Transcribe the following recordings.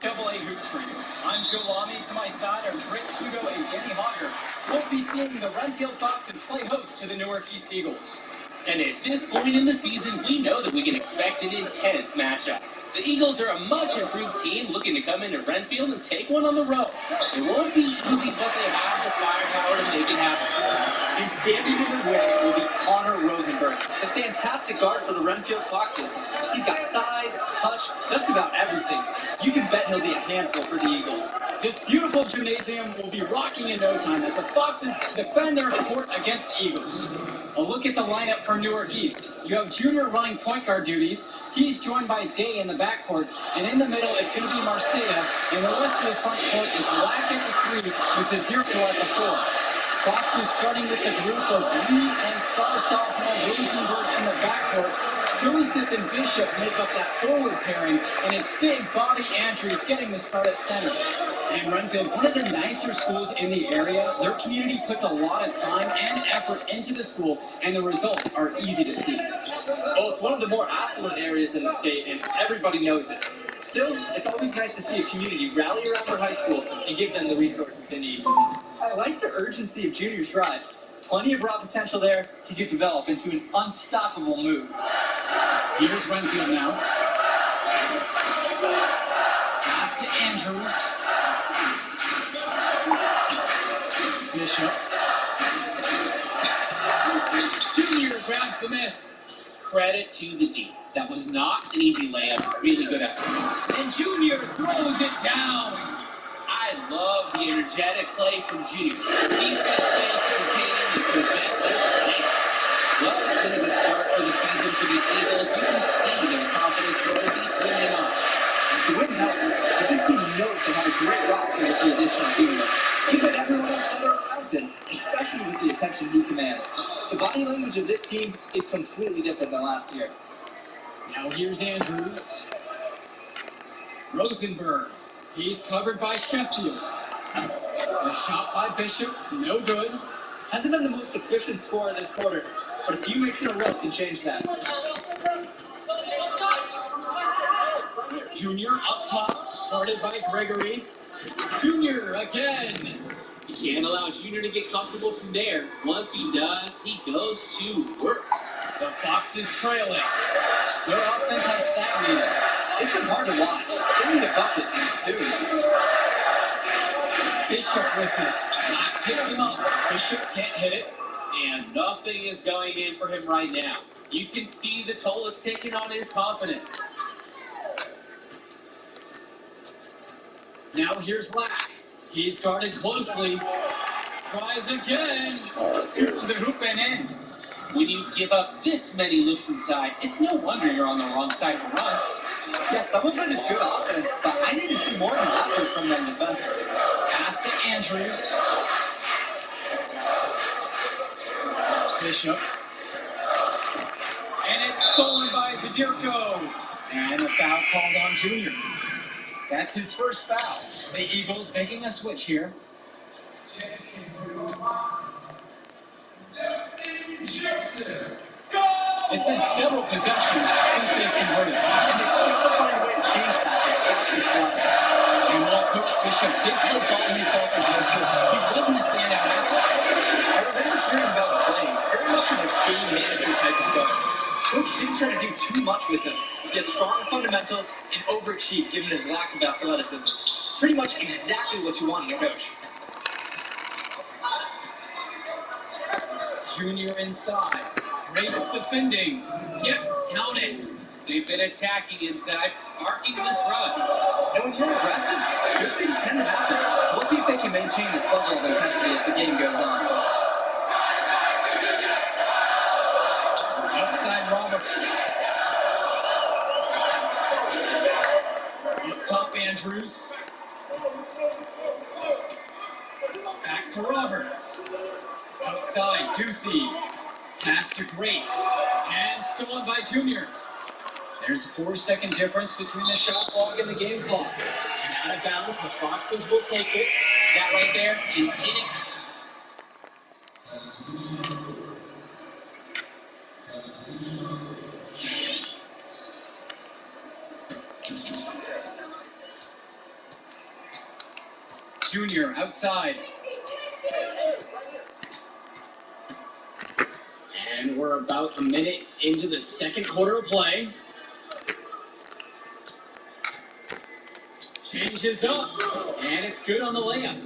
Double A Hoops for you. I'm Joe Lamy. To my side are Rick Hugo and Danny Hodger. We'll be seeing the Renfield Foxes play host to the Newark East Eagles. And at this point in the season, we know that we can expect an intense matchup. The Eagles are a much improved team looking to come into Renfield and take one on the road. It won't be easy, but they have the firepower to make it happen. And standing in the way will be Connor Rosenberg, the fantastic guard for the Renfield Foxes. He's got size, touch, just about everything. You can bet he'll be a handful for the Eagles. This beautiful gymnasium will be rocking in no time as the Foxes defend their court against the Eagles. A look at the lineup for Newark East. You have Junior running point guard duties. He's joined by Day in the backcourt. And in the middle, it's going to be Marcia. And the rest of the front court is Lack at the 3 with Zadirko at the 4. Foxes starting with the group of Lee and star sophomore Rosenberg in the backcourt. Joseph and Bishop make up that forward pairing, and it's big Bobby Andrews getting the start at center. And Renfield, one of the nicer schools in the area, their community puts a lot of time and effort into the school, and the results are easy to see. Well, it's one of the more affluent areas in the state, and everybody knows it. Still, it's always nice to see a community rally around their high school and give them the resources they need. I like the urgency of Junior's drive. Plenty of raw potential there. He could develop into an unstoppable move. Here's Renfield now. Pass to Andrews. Bishop. Junior grabs the miss. Credit to the team. That was not an easy layup. Really good effort. And Junior throws it down. I love the energetic play from Junior. Defense fails to contain and prevent this play. Well, it's been a good start for the season for the Eagles. You can see their confidence growing each win they on. The win helps, but this team knows they have a great roster with the addition of Junior. He put everyone else better around him, especially with the attention he commands. The body language of this team is completely different than last year. Now here's Andrews. Rosenberg. He's covered by Sheffield. A shot by Bishop, no good. Hasn't been the most efficient scorer this quarter, but a few weeks in a row can change that. Junior up top, guarded by Gregory. Junior again. You can't allow Junior to get comfortable from there. Once he does, he goes to work. The Foxes trailing. Their offense has stagnated. It's been hard to watch. They need a bucket and soon. Bishop with it. Black picks him up. Bishop can't hit it. And nothing is going in for him right now. You can see the toll it's taking on his confidence. Now here's Lack. He's guarded closely. Tries again. Shoots the hoop and in. When you give up this many looks inside, it's no wonder you're on the wrong side of the run. Yeah, some of it is good offense, but I need to see more of an effort from them defensively. Pass to Andrews. Bishop. And it's stolen by Zadirko. And a foul called on Junior. That's his first foul. The Eagles making a switch here. It's been several possessions since they've converted. And they gotta find a way to change that and stop this run. And while Coach Bishop did play ball himself in high school, he wasn't a standout athlete. I remember hearing about playing, very much of a game manager type of guard. Coach didn't try to do too much with him. He had strong fundamentals and overachieved given his lack of athleticism. Pretty much exactly what you want in a coach. Junior inside. Race defending. Yep, count it. They've been attacking inside, sparking this run. And when you're aggressive, good things tend to happen. We'll see if they can maintain this level of intensity as the game goes on. Outside Roberts. Up top Andrews. Back to Roberts. Outside Ducey. Pass to Grace. And stolen by Junior. There's a 4-second difference between the shot clock and the game clock. And out of bounds, the Foxes will take it. That right there is inexcusable. Junior outside. And we're about a minute into the second quarter of play. Changes up, and it's good on the layup.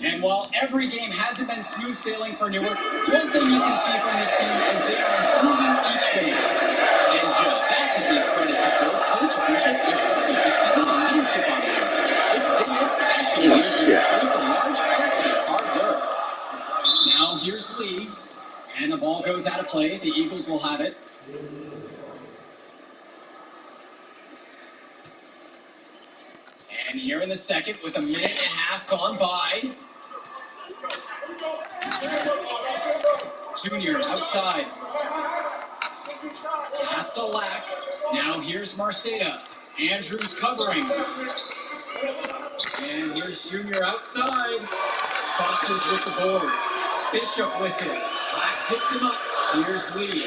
And while every game hasn't been smooth sailing for Newark, one thing you can see from this team is they are improving each game. And Joe, that's a big credit to both Coach Bishop and Coach Bishop leadership on the team. It's been especially with a large parts of hard work. Now here's Lee, and the ball goes out of play. The Eagles will have it. And here in the second, with a minute and a half gone by. Junior outside. Pass to Lack. Now here's Marceta. Andrews covering. And here's Junior outside. Foxes with the board. Bishop with it. Lack picks him up. Here's Lee.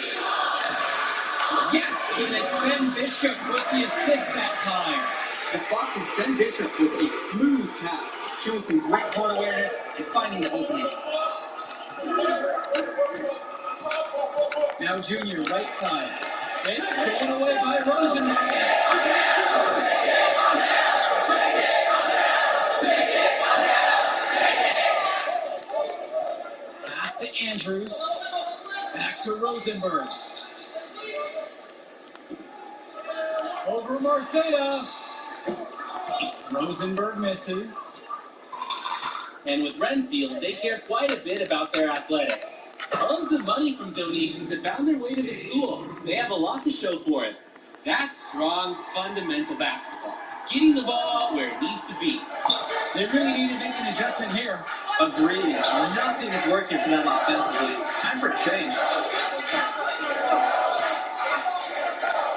Yes, and it's Ben Bishop with the assist that time. The Foxes' Ben Bishop with a smooth pass, showing some great court awareness and finding the opening. Now Junior, right side. It's stolen away by Rosenberg. Pass to Andrews. Back to Rosenberg. Over Marceta. Rosenberg misses. And with Renfield, they care quite a bit about their athletics. Tons of money from donations have found their way to the school. They have a lot to show for it. That's strong, fundamental basketball. Getting the ball out where it needs to be. They really need to make an adjustment here. Agreed. Nothing is working for them offensively. Time for a change.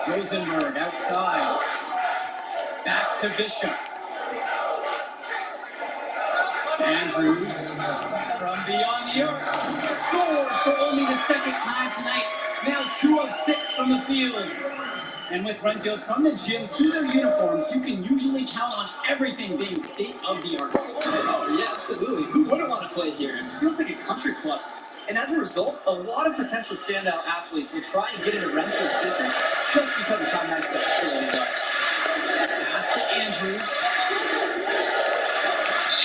Rosenberg outside. Back to Bishop. Andrews from beyond the arc scores for only the second time tonight. Now 2 of 6 from the field. And with Renfield from the gym to their uniforms, you can usually count on everything being state of the art. Oh, yeah, absolutely. Who wouldn't want to play here? It feels like a country club. And as a result, a lot of potential standout athletes will try and get into Renfield's district just because of how nice the facilities are. Pass to Andrews.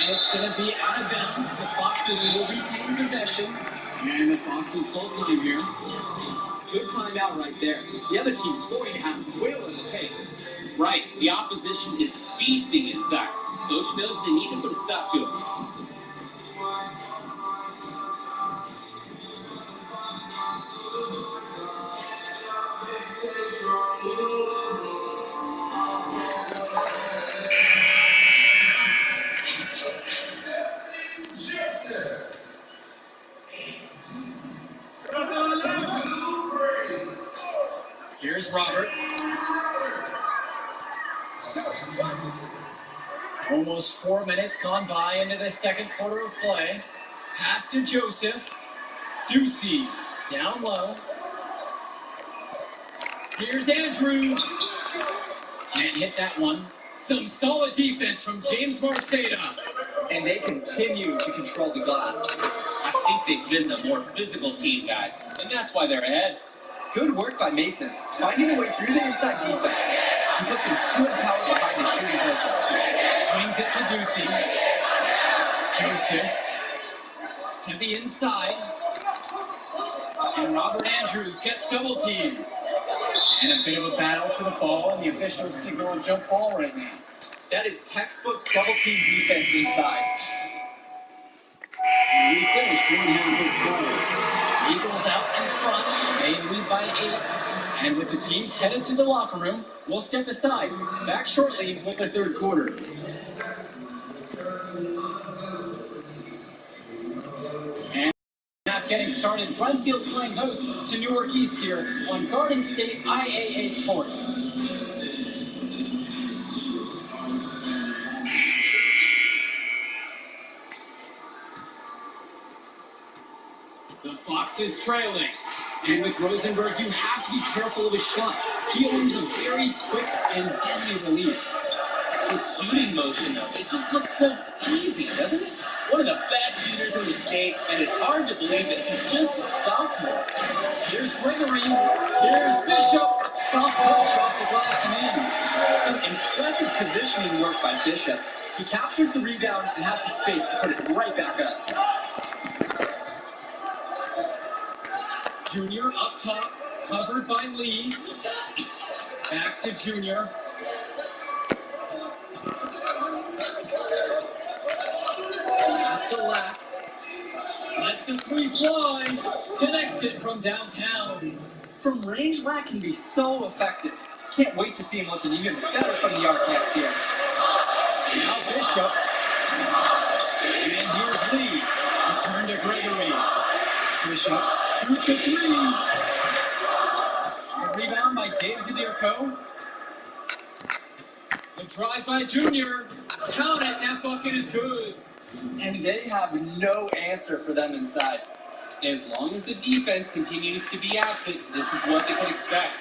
And it's going to be out of bounds. The Foxes will retain possession. And the Foxes full team here. Good timeout right there. The other team scoring at will in the paint. Right, the opposition is feasting inside. Coach knows they need to put a stop to it. Here's Roberts. Almost 4 minutes gone by into the second quarter of play. Pass to Joseph. Ducey down low. Here's Andrews. Can't hit that one. Some solid defense from James Marceta. And they continue to control the glass. I think they've been the more physical team, guys, and that's why they're ahead. Good work by Mason, finding a way through the inside defense. He put some good power behind his shooting motion. Swings it to Ducey. Joseph to the inside. And Robert Andrews gets double teamed. And a bit of a battle for the ball, and the officials signal a jump ball right now. That is textbook double team defense inside. And we finished 1/2 of play. Eagles out in front. They lead by 8. And with the teams headed to the locker room, we'll step aside. Back shortly with the third quarter. And that's getting started. Renfield playing host to Newark East here on Garden State IAA Sports. The Foxes trailing. And with Rosenberg, you have to be careful of his shot. He owns a very quick and deadly release. His shooting motion, though, it just looks so easy, doesn't it? One of the best shooters in the state, and it's hard to believe that he's just a sophomore. Here's Gregory. Here's Bishop. Soft touch off the glass and in. Some impressive positioning work by Bishop. He captures the rebound and has the space to put it right back up. Junior up top, covered by Lee. Back to Junior. Pass to Lack. Lets the three fly. Connects it from downtown. From range, Lack can be so effective. Can't wait to see him looking even better from the arc next year. Now Bishop. And here's Lee. Return to Gregory. Bishop shoots a three. A rebound by Dave Zadirko. The drive by Junior. Count it, that bucket is good. And they have no answer for them inside. As long as the defense continues to be absent, this is what they can expect.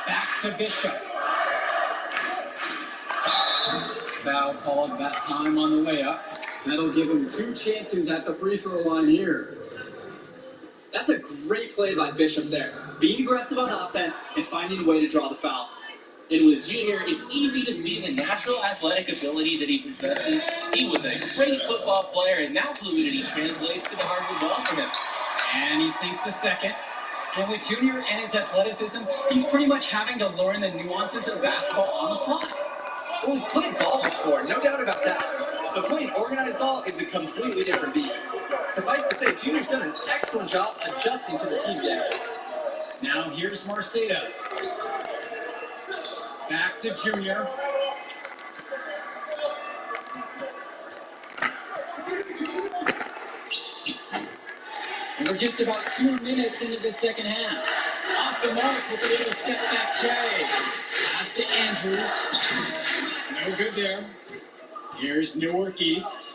Back to Bishop. Foul called that time on the way up. That'll give him 2 chances at the free throw line here. That's a great play by Bishop there. Being aggressive on offense and finding a way to draw the foul. And with Junior, it's easy to see the natural athletic ability that he possesses. He was a great football player, and that fluidity translates to the hardwood ball for him. And he sinks the second. And with Junior and his athleticism, he's pretty much having to learn the nuances of basketball on the fly. Well, he's played ball before, no doubt about that. But playing organized ball is a completely different beast. Suffice to say, Junior's done an excellent job adjusting to the team game. Now here's Marceta. Back to Junior. And we're just about 2 minutes into the second half. Off the mark with a little step back K. Pass to Andrews. No good there. Here's Newark East.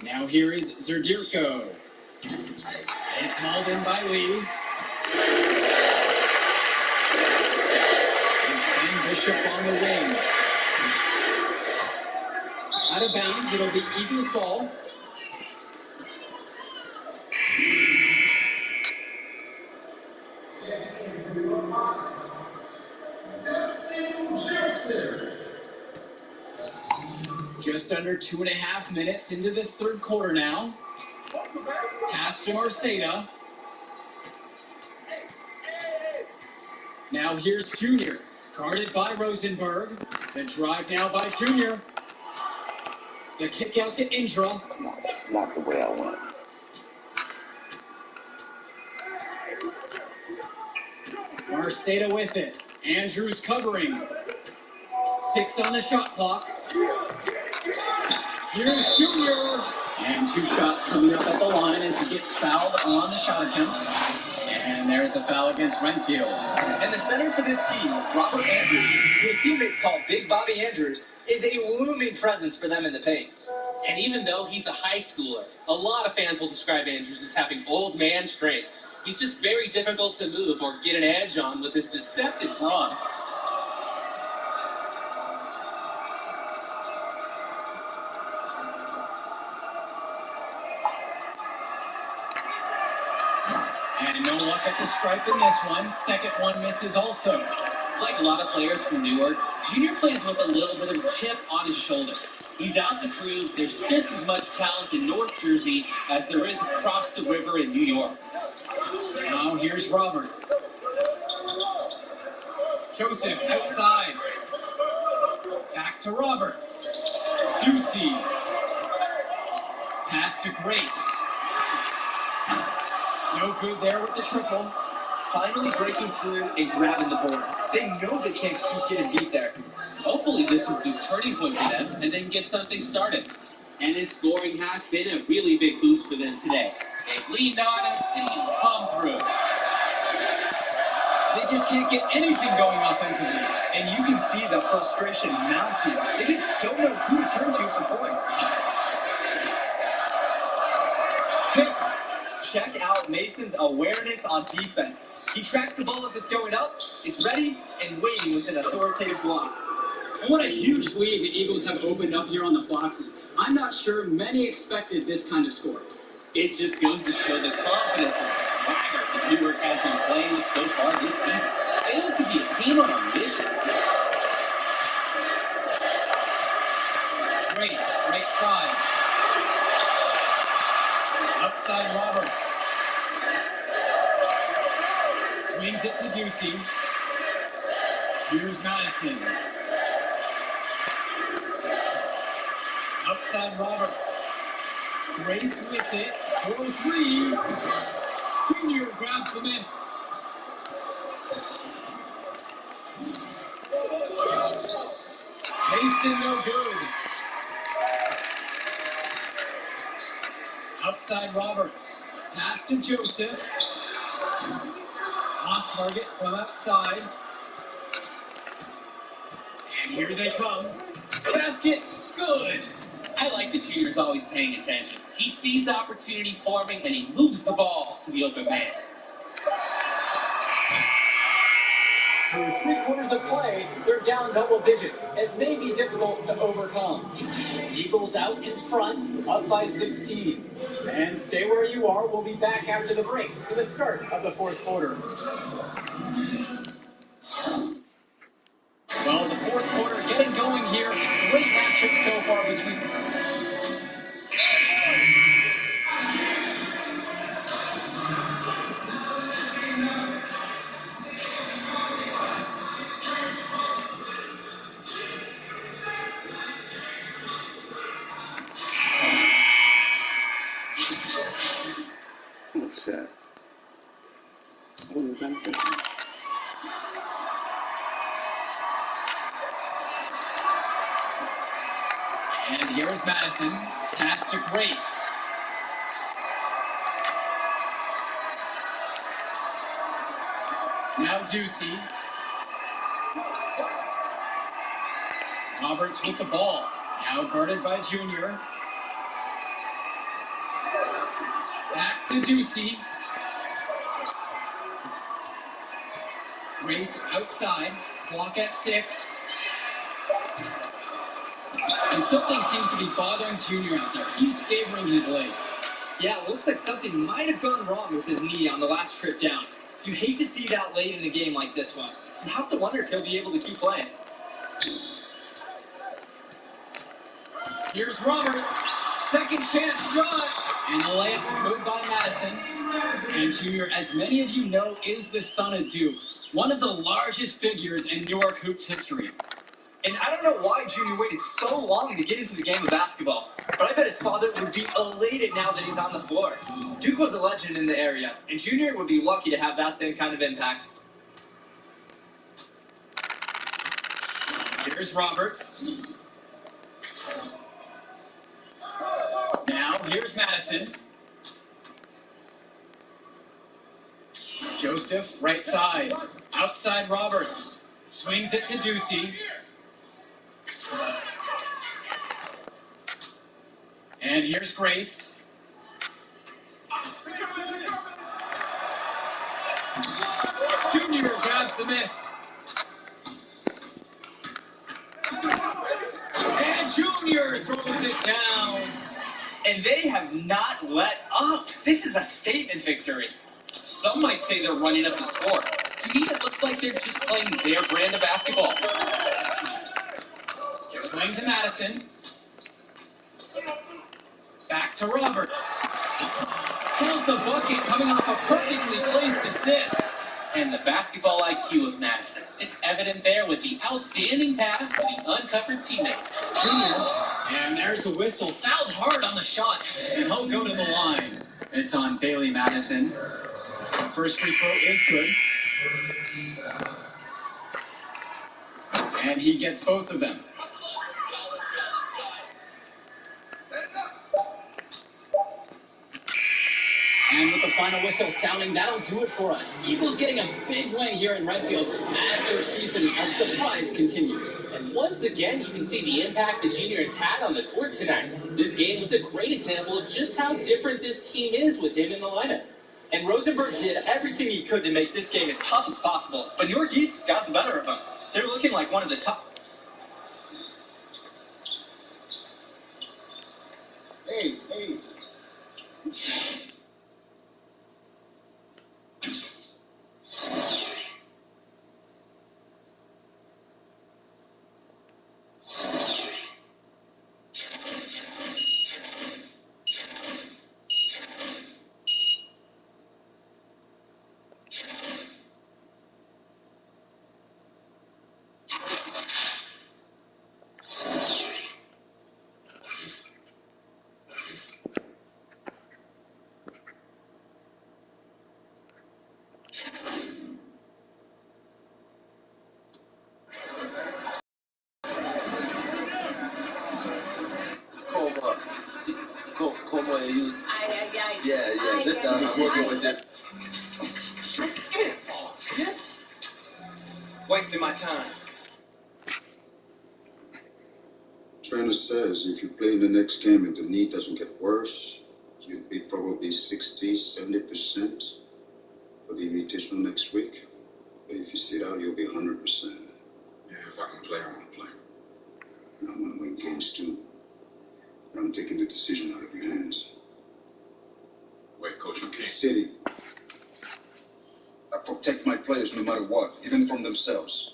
Now here is Zadirko. It's hauled in by Lee. And Bishop on the wing. Out of bounds, it'll be Eagles ball. Just under 2.5 minutes into this third quarter now. Pass to Marceta. Now here's Junior. Guarded by Rosenberg. The drive now by Junior. The kick out to Indra. Come on, that's not the way I want it. Marceta with it. Andrews covering. 6 on the shot clock. Here's Junior. And 2 shots coming up at the line as he gets fouled on the shot attempt. And there's the foul against Renfield. And the center for this team, Robert Andrews, who his teammates call Big Bobby Andrews, is a looming presence for them in the paint. And even though he's a high schooler, a lot of fans will describe Andrews as having old man strength. He's just very difficult to move or get an edge on with his deceptive run. And no luck at the stripe in this one. Second one misses also. Like a lot of players from Newark, Junior plays with a little bit of a chip on his shoulder. He's out to prove there's just as much talent in North Jersey as there is across the river in New York. Now here's Roberts. Joseph outside. Back to Roberts. Ducey. Pass to Grace. No good there with the triple. Finally breaking through and grabbing the board. They know they can't keep getting beat there. Hopefully this is the turning point for them and then get something started. And his scoring has been a really big boost for them today. They've leaned on him and he's come through. They just can't get anything going offensively. And you can see the frustration mounting. They just don't know who to turn to for points. Tipped. Check out Mason's awareness on defense. He tracks the ball as it's going up, is ready, and waiting with an authoritative block. And what a huge lead the Eagles have opened up here on the Foxes. I'm not sure many expected this kind of score. It just goes to show the confidence and swagger that Newark has been playing with so far this season. They look to be a team on a mission. Grace, right side. Outside Roberts. Swings it to Ducey. Here's Madison. Outside Roberts. Grace with it. 4-3. Junior grabs the miss. Mason no good. Outside Roberts. Pass to Joseph. Off target from outside. And here they come. Basket, good. I like the junior's always paying attention. He sees opportunity forming and he moves the ball to the open man. Through 3 quarters of play, they're down double digits. It may be difficult to overcome. Eagles out in front, up by 16. And stay where you are. We'll be back after the break to the start of the 4th quarter. Well, the 4th quarter getting going here. Great matchup so far between Oh, shit. I wasn't paying attention. And here's Madison. Pass to Grace. Now Ducey. Roberts with the ball. Now guarded by Junior. Back to Ducey. Grace outside. Clock at 6. And something seems to be bothering Junior out there. He's favoring his leg. Yeah, it looks like something might have gone wrong with his knee on the last trip down. You hate to see that late in a game like this one. You have to wonder if he'll be able to keep playing. Here's Roberts. Second chance shot. And the layup moved by Madison. And Junior, as many of you know, is the son of Duke. One of the largest figures in Newark hoops history. And I don't know why Junior waited so long to get into the game of basketball, but I bet his father would be elated now that he's on the floor. Duke was a legend in the area, and Junior would be lucky to have that same kind of impact. Here's Roberts. Now, here's Madison. Joseph, right side. Outside Roberts. Swings it to Ducey. And here's Grace. Junior grabs the miss. And Junior throws it down. And they have not let up. This is a statement victory. Some might say they're running up the score. To me, it looks like they're just playing their brand of basketball. Swing to Madison. Back to Roberts. Count the bucket coming off a perfectly placed assist. And the basketball IQ of Madison. It's evident there with the outstanding pass to the uncovered teammate. Junior. And there's the whistle. Fouled hard on the shot. And he'll go to the line. It's on Bailey Madison. First free throw is good. And he gets both of them. And with the final whistle sounding, that'll do it for us. Eagles getting a big win here in Redfield as their season of surprise continues. And once again, you can see the impact the junior has had on the court tonight. This game was a great example of just how different this team is with him in the lineup. And Rosenberg did everything he could to make this game as tough as possible. But New York East got the better of them. They're looking like one of the top. Hey, hey. Como use. Yeah. This I'm working with this. Give me the ball, man. Wasting my time. Trainer says if you play in the next game and the knee doesn't get worse, you'd be probably 60-70% for the invitational next week. But if you sit out, you'll be 100%. Yeah, if I can play, I want to play. And I want to win games too. But I'm taking the decision out of your hands. Wait, Coach, you can't. City. I protect my players no matter what, even from themselves.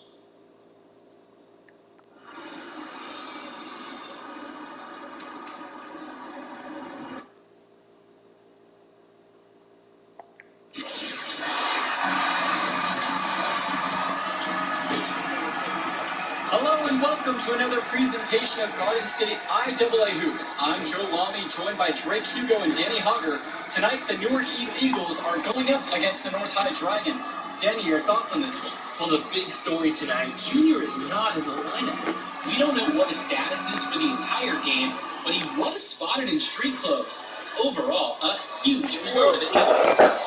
Hello and welcome to another presentation of Garden State IAA Hoops. I'm Joe Lamy, joined by Drake Hugo and Danny Hogger. Tonight, the Newark East Eagles are going up against the North High Dragons. Danny, your thoughts on this one? Well, the big story tonight, Junior is not in the lineup. We don't know what his status is for the entire game, but he was spotted in street clothes. Overall, a huge blow to the Eagles.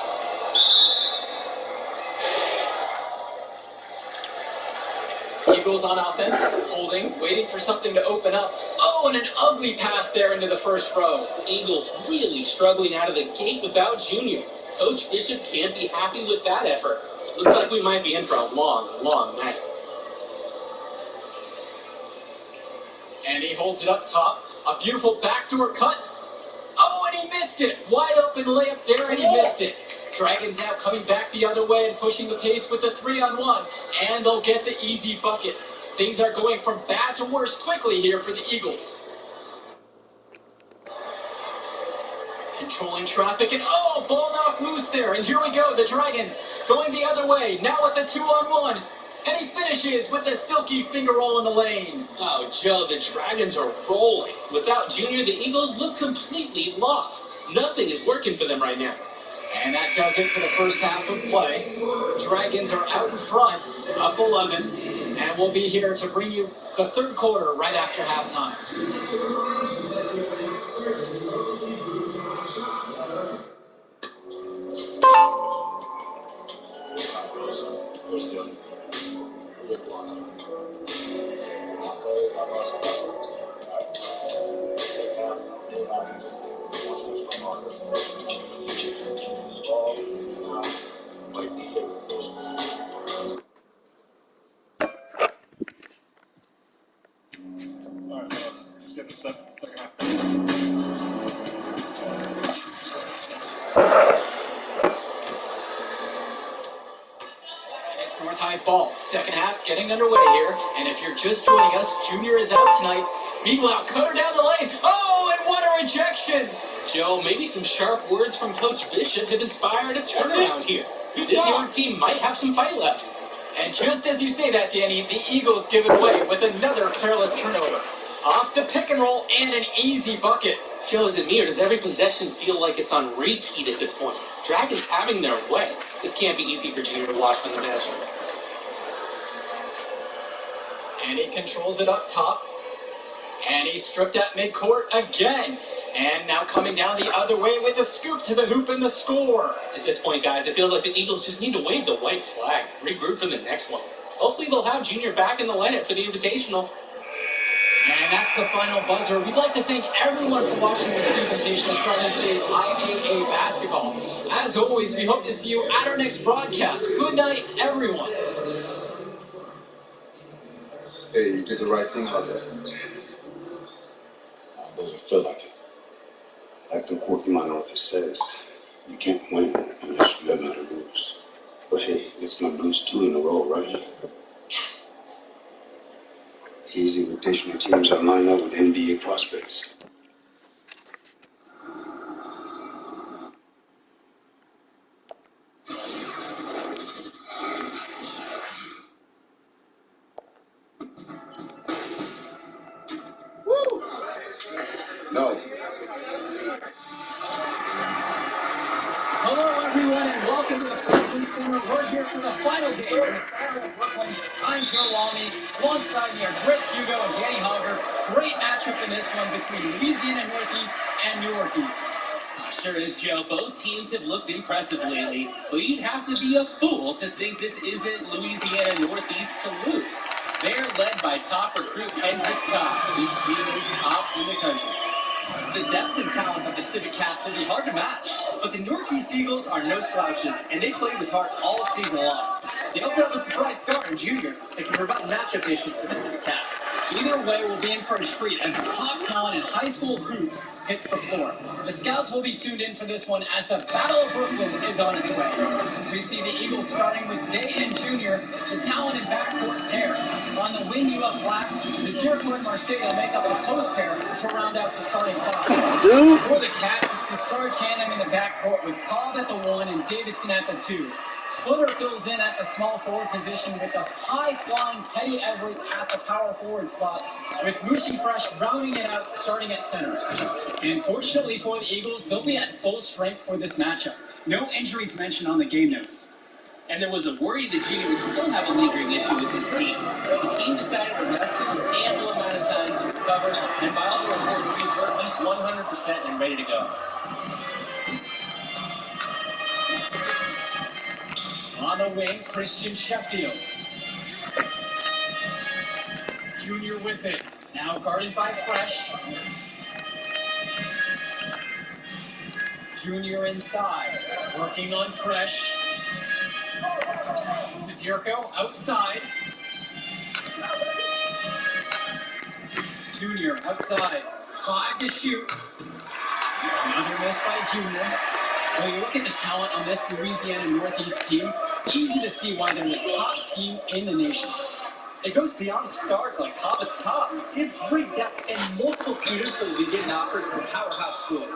Eagles on offense, holding, waiting for something to open up. Oh, and an ugly pass there into the first row. Eagles really struggling out of the gate without Junior. Coach Bishop can't be happy with that effort. Looks like we might be in for a long, long night. And he holds it up top. A beautiful backdoor cut. Oh, and he missed it. Wide open layup there, and he missed it. Dragons now coming back the other way and pushing the pace with the 3-on-1. And they'll get the easy bucket. Things are going from bad to worse quickly here for the Eagles. Controlling traffic, and oh, ball knocked loose there. And here we go, the Dragons going the other way, now with the 2-on-1. And he finishes with a silky finger roll in the lane. Oh, Joe, the Dragons are rolling. Without Junior, the Eagles look completely lost. Nothing is working for them right now. And that does it for the first half of play. Dragons are out in front, up 11, and we'll be here to bring you the third quarter right after halftime. Alright, fellas, let's get the second half. It's North High's ball. Second half getting underway here. And if you're just joining us, Junior is out tonight. Meanwhile, cutter down the lane. Oh, and what a rejection! Joe, maybe some sharp words from Coach Bishop have inspired a turnaround here. This Newark team might have some fight left. And just as you say that, Danny, the Eagles give it away with another careless turnover. Off the pick and roll and an easy bucket. Joe, is it me or does every possession feel like it's on repeat at this point? Dragons having their way. This can't be easy for Junior to watch from the bench. And he controls it up top. And he's stripped at midcourt again. And now coming down the other way with a scoop to the hoop and the score. At this point, guys, it feels like the Eagles just need to wave the white flag. Regroup for the next one. Hopefully they'll have Junior back in the lineup for the Invitational. And that's the final buzzer. We'd like to thank everyone for watching the presentation of Garden State's IAA basketball. As always, we hope to see you at our next broadcast. Good night, everyone. Hey, you did the right thing out there. It doesn't feel like it. Like the quote from my author says, you can't win unless you learn how to lose. But hey, it's gonna lose 2 in a row, right? These invitational teams are lined up with NBA prospects. Woo! No. Hello, everyone, and welcome to the Franklin Center. We're here for the final game in the Battle of Brooklyn. I'm Joe Walmy, alongside me are Chris Hugo and Danny Hogger. Great matchup in this one between Louisiana Northeast and Newark East. Sure is, Joe. Both teams have looked impressive lately, but you'd have to be a fool to think this isn't Louisiana Northeast to lose. They're led by top recruit Hendricks Cobb. This team is tops in the country. The depth and talent of the Civic Cats will be hard to match, but the Northeast Eagles are no slouches, and they played with heart all season long. They also have a surprise star in Junior that can provide matchup issues for the Civic Cats. Either way will be in for a treat as the top talent in high school hoops hits the floor. The scouts will be tuned in for this one as the Battle of Brooklyn is on its way. We see the Eagles starting with Day and Junior, the talented backcourt pair. On the wing, you have Black, the Jericho and Marcelo make up the post pair to round out the starting five. Dude. For the Cats, it's the star tandem in the backcourt with Cobb at the 1 and Davidson at the 2. Splitter fills in at the small forward position with a high-flying Teddy Everett at the power forward spot, with Mushi Fresh rounding it out, starting at center. And fortunately for the Eagles, they'll be at full strength for this matchup. No injuries mentioned on the game notes. And there was a worry that Junior would still have a lingering issue with his team. The team decided to rest him an ample amount of time to recover, and by all the reports, he's at least 100% and ready to go. On the wing, Christian Sheffield. Junior with it. Now guarded by Fresh. Junior inside. Working on Fresh. Jericho outside. Junior outside. 5 to shoot. Another miss by Junior. Well, you look at the talent on this Louisiana Northeast team, easy to see why they're the top team in the nation. It goes beyond the stars like Cobb at the top. They have great depth and multiple students that will be getting offers from powerhouse schools.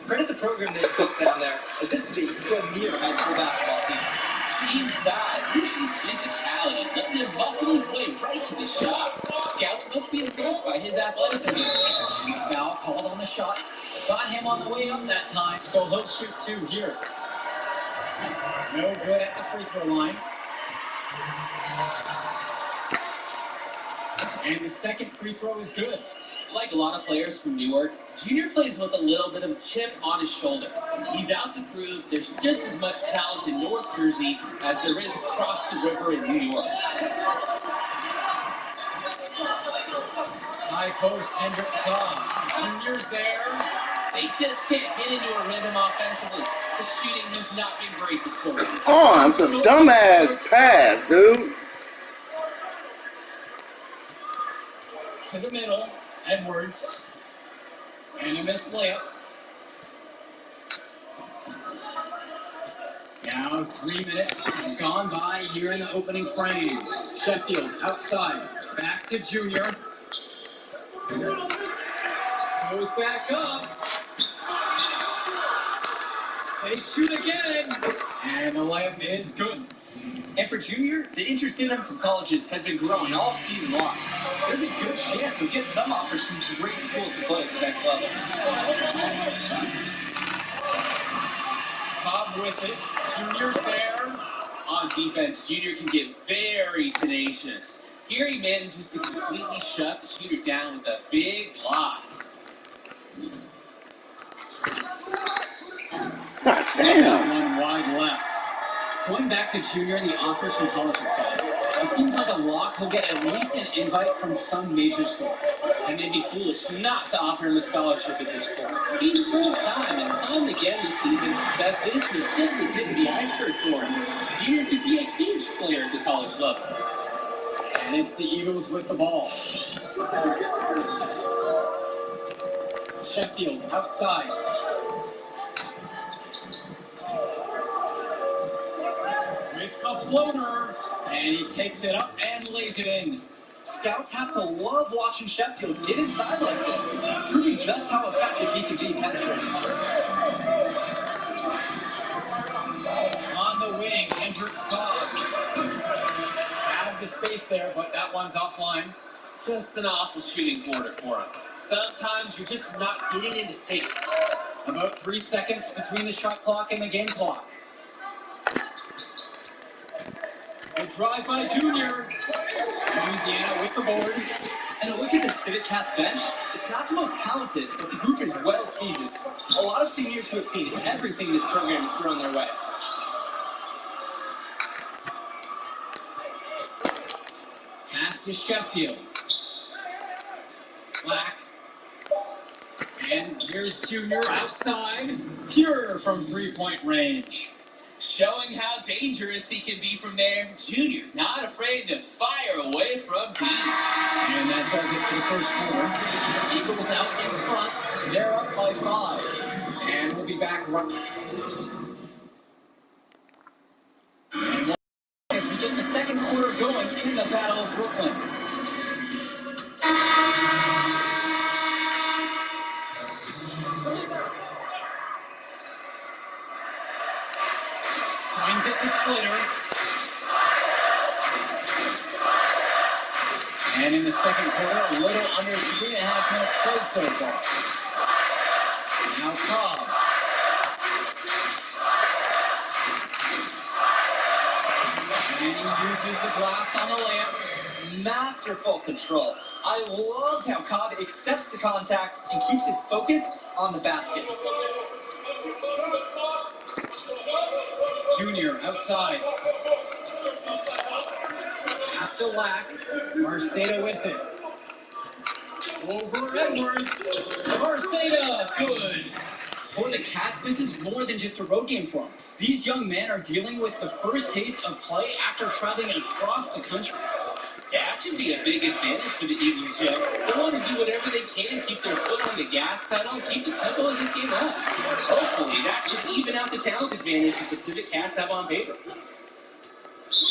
Credit the program they've built down there, as this is a premier high school basketball team. Inside, Mushi's physicality letting him bustle his way right to the shot. Scouts must be impressed by his athleticism. Foul called on the shot. Got him on the way up that time, so he'll shoot 2 here. No good at the free throw line. And the second free throw is good. Like a lot of players from Newark, Junior plays with a little bit of a chip on his shoulder. He's out to prove there's just as much talent in North Jersey as there is across the river in New York. High post, Hendricks Cobb. Junior's there. They just can't get into a rhythm offensively. The shooting has not been great this quarter. Oh, it's a dumbass pass, dude. To the middle, Edwards. And a missed layup. Now 3 minutes gone by here in the opening frame. Sheffield outside. Back to Junior. Goes back up. They shoot again. And the layup is good. And for Junior, the interest in him from colleges has been growing all season long. There's a good chance he'll get some offers from great schools to play at the next level. Cobb with it. Junior's there. On defense, Junior can get very tenacious. Here he manages to completely shut the shooter down with a big block. God damn. One wide left. Going back to Junior and the offers from colleges, guys. It seems like a lock he'll get at least an invite from some major schools. And they'd be foolish not to offer him a scholarship at this point. He's proved time and time again this season that this is just the tip of the iceberg for him. Junior could be a huge player at the college level. And it's the Eagles with the ball. Sheffield outside. With a floater. And he takes it up and lays it in. Scouts have to love watching Sheffield get inside like this, proving just how effective he can be penetrating. On the wing, Hendricks had the space there, but that one's offline. Just an awful shooting quarter for him. Sometimes you're just not getting into sync. About 3 seconds between the shot clock and the game clock. A drive by Junior. Louisiana with the board. And a look at the Civic Cats bench. It's not the most talented, but the group is well seasoned. A lot of seniors who have seen everything this program has thrown their way. Pass to Sheffield. Black. And here's Junior outside. Pure from three-point range. Showing how dangerous he can be from there. Junior, not afraid to fire away from deep. And that does it for the first quarter. Eagles out in front. They're up by 5. And we'll be back right. And as we get the second quarter going in the Battle of Brooklyn. Swings it to Splitter. And in the second quarter, a little under 3.5 minutes played so far. Now Cobb. And he uses the glass on the layup. Masterful control. I love how Cobb accepts the contact and keeps his focus on the basket. Junior outside. Pass to Lack. Marceda with it. Over Edwards. Marceda, good. For the Cats, this is more than just a road game for them. These young men are dealing with the first taste of play after traveling across the country. Yeah, that should be a big advantage for the Eagles, Joe. They want to do whatever they can, keep their foot on the gas pedal, keep the tempo of this game up. Hopefully, that should even out the talent advantage that the Civic Cats have on paper.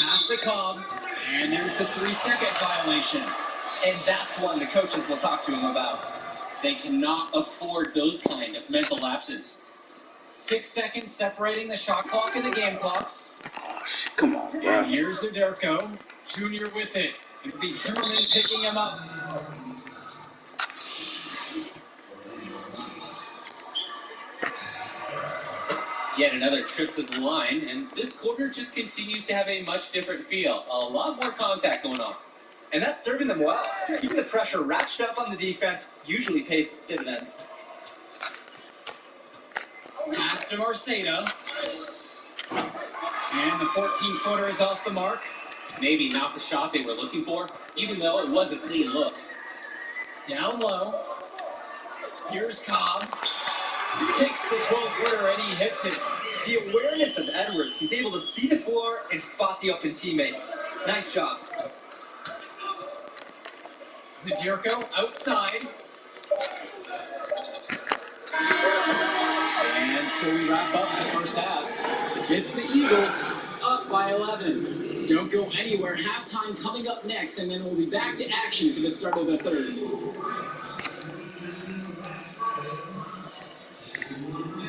Pass to Cobb, and there's the 3-second violation. And that's one the coaches will talk to him about. They cannot afford those kind of mental lapses. 6 seconds separating the shot clock and the game clocks. Oh, shit. Come on, bro. And here's Zderko. Junior with it. It'll be Truman picking him up. Yet another trip to the line, and this quarter just continues to have a much different feel. A lot more contact going on. And that's serving them well. Keeping the pressure ratcheted up on the defense usually pays its dividends. Pass to Marceda. And the 14-footer is off the mark. Maybe not the shot they were looking for, even though it was a clean look. Down low. Here's Cobb. He takes the 12-footer and he hits it. The awareness of Edwards, he's able to see the floor and spot the open teammate. Nice job. Zderko outside. And so we wrap up the first half. It's the Eagles up by 11. Don't go anywhere. Halftime coming up next, and then we'll be back to action for the start of the third.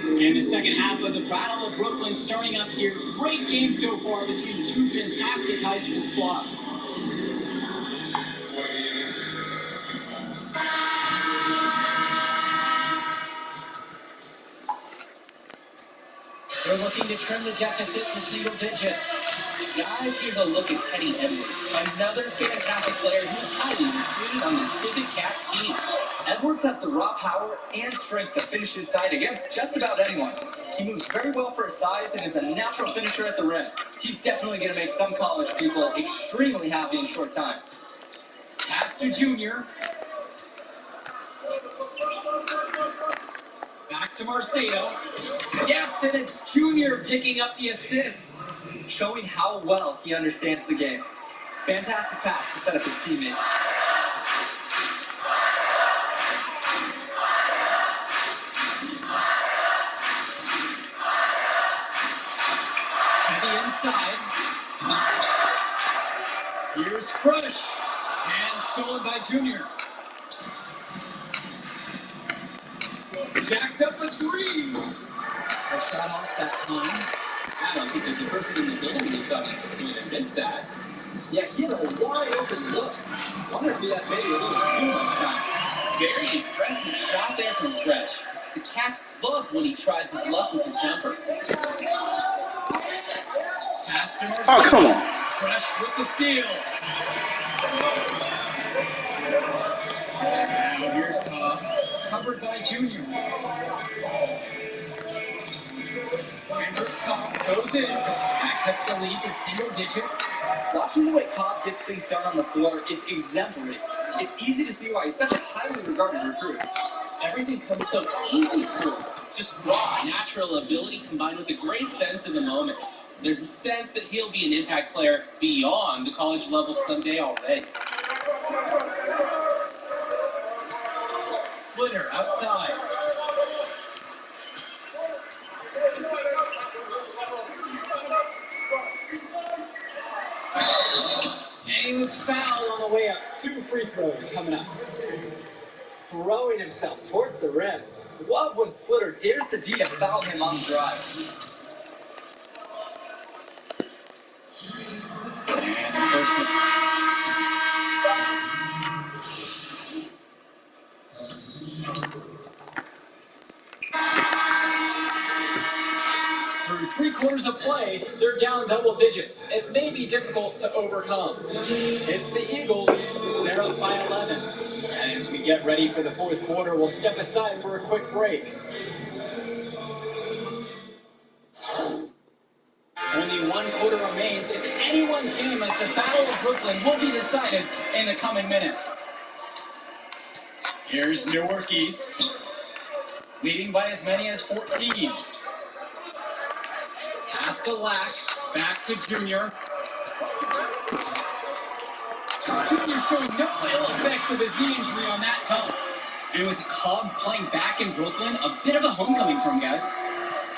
And the second half of the Battle of Brooklyn starting up here. Great game so far between two fantastic high school squads. They're looking to trim the deficit to single digits. Guys, here's a look at Teddy Edwards, another fantastic player who's highly recruited on the Civic Cats team. Edwards has the raw power and strength to finish inside against just about anyone. He moves very well for his size and is a natural finisher at the rim. He's definitely going to make some college people extremely happy in short time. Pass to Junior. Back to Marcedo. Yes, and it's Junior picking up the assist. Showing how well he understands the game. Fantastic pass to set up his teammate. To the inside. Here's Fresh. And stolen by Junior. Jacks up a three. A shot off that time. I don't think there's a person in the building who thought he was going to miss that. Yeah, he had a wide open look. Wonder if he had maybe a little too much time. Very impressive shot there from Fresh. The Cats love when he tries his luck with the jumper. Pass to Marcedo. Oh, come on. Fresh with the steal. Now here's Cobb. Covered by Junior. Andrews Cobb goes in. That cuts the lead to single digits. Watching the way Cobb gets things done on the floor is exemplary. It's easy to see why he's such a highly regarded recruit. Everything comes so easy for him. Just raw, natural ability combined with a great sense of the moment. There's a sense that he'll be an impact player beyond the college level someday already. Splitter outside. And he was fouled on the way up. 2 free throws coming up. Throwing himself towards the rim. Love when Splitter dares the D to foul him on the drive. And the first one. Through 3 quarters of play, they're down double digits. It may be difficult to overcome. It's the Eagles. They're up by 11. And as we get ready for the fourth quarter, we'll step aside for a quick break. Only 1 quarter remains. If anyone's game at the Battle of Brooklyn will be decided in the coming minutes. Here's Newark East, leading by as many as 14. Pass to Lack, back to Junior. Junior showing no ill effects of his knee injury on that dunk. And with Cobb playing back in Brooklyn, a bit of a homecoming for him, guys.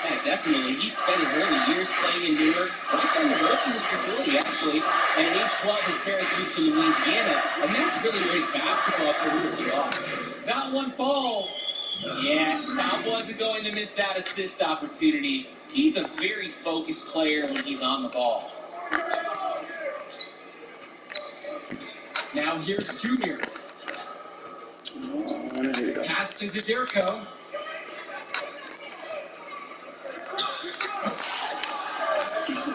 Yeah, definitely. He spent his early years playing in Newark, right down the road from this facility, actually. And at age 12, his parents moved to Louisiana, and that's really where his basketball career took off. That one falls. Yeah, Cobb wasn't going to miss that assist opportunity. He's a very focused player when he's on the ball. Now here's Junior. Pass to Zadirko.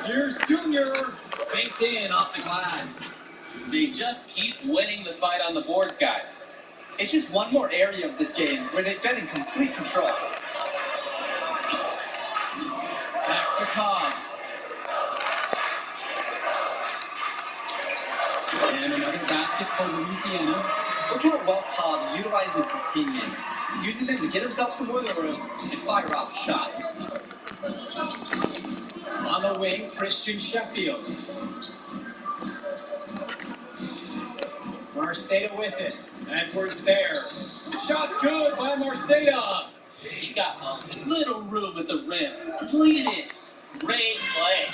Here's Junior. Banked in off the glass. They just keep winning the fight on the boards, guys. It's just one more area of this game where they've been in complete control. Back to Cobb. And another basket for Louisiana. Look how well Cobb utilizes his teammates, using them to get himself some wiggle room and fire off a shot. On the wing, Christian Sheffield. Marcedo with it. Edwards there. Shot's good by Marcedo. He got a little room at the rim. Lead it. Great play.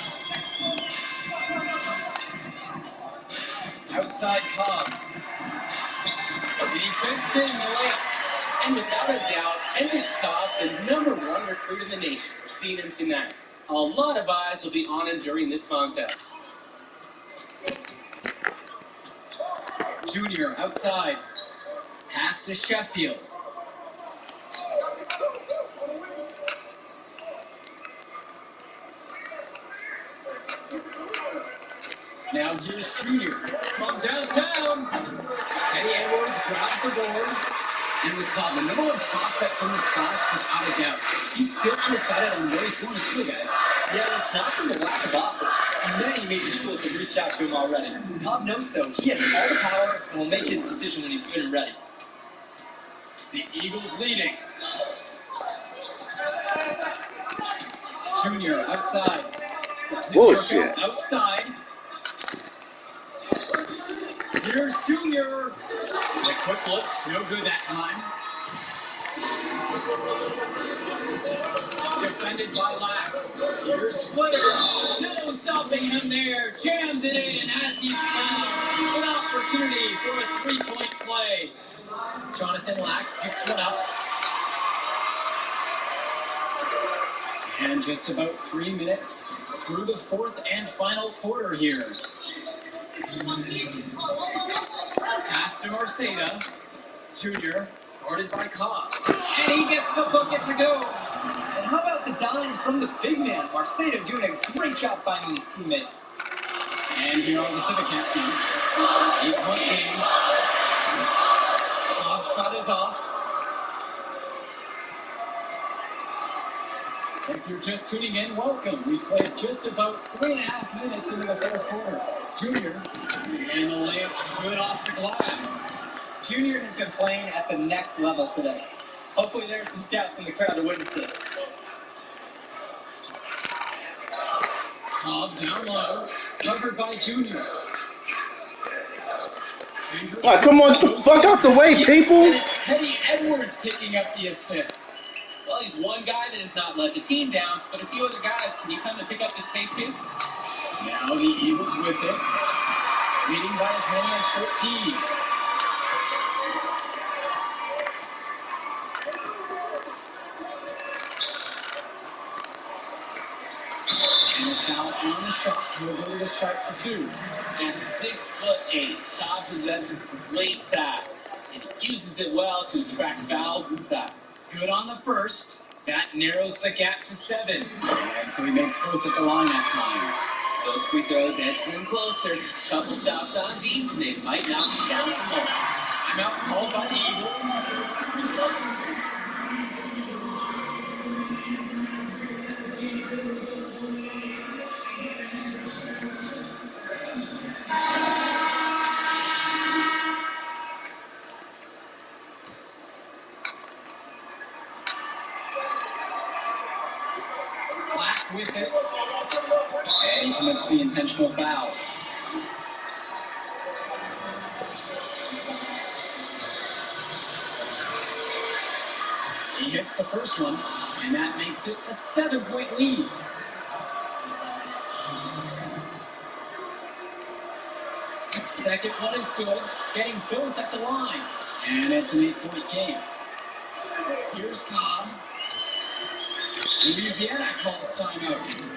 Outside Cobb. And he fits in the layup. And without a doubt, Hendricks Cobb, the #1 recruit in the nation. We're seeing him tonight. A lot of eyes will be on him during this contest. Junior outside. Pass to Sheffield. Now here's Junior from downtown. Teddy Edwards grabs the board. And with Cobb, the number one prospect from this class, without a doubt. He's still undecided on where he's going to school, guys. Yeah, it's not from the lack of offers. Many major schools have reached out to him already. Cobb knows, though, he has all the power and will make his decision when he's good and ready. The Eagles leading. Junior outside. Bullshit. Outside. Here's Junior. A quick look. No good that time. Defended by Lack. Here's Splitter. No stopping him there. Jams it in as he's found. An opportunity for a three-point play. Jonathan Lack picks one up. And just about 3 minutes through the fourth and final quarter here. Pass to Marceda. Junior, guarded by Cobb. And he gets the bucket to go. And how about the dime from the big man? Marceda doing a great job finding his teammate. And here are the Civicats now. 8-point game. Cobb's shot is off. If you're just tuning in, welcome. We've played just about 3.5 minutes into the fourth quarter. Junior, and the layup's good off the glass. Junior has been playing at the next level today. Hopefully there are some scouts in the crowd to witness it. Cobb down low, covered by Junior. Alright, come on, the fuck out the way, people! And it's Teddy Edwards picking up the assist. Well, he's one guy that has not let the team down, but a few other guys, can you come to pick up this pace too? Now the Eagles with it, leading by as many as 14. And a foul on the shot. He'll go to the strike for two. At 6'8", Cobb possesses great size, and he uses it well to attract fouls inside. Good on the first. That narrows the gap to 7. And so he makes both at the line that time. Those free throws edge them closer. Couple stops on deep, and they might not be down for more. Timeout called by the Eagles. Black with it. And he commits the intentional foul. He hits the first one, and that makes it a 7-point lead. Second one is good, getting both at the line. And it's an 8-point game. Here's Cobb. Louisiana calls timeout.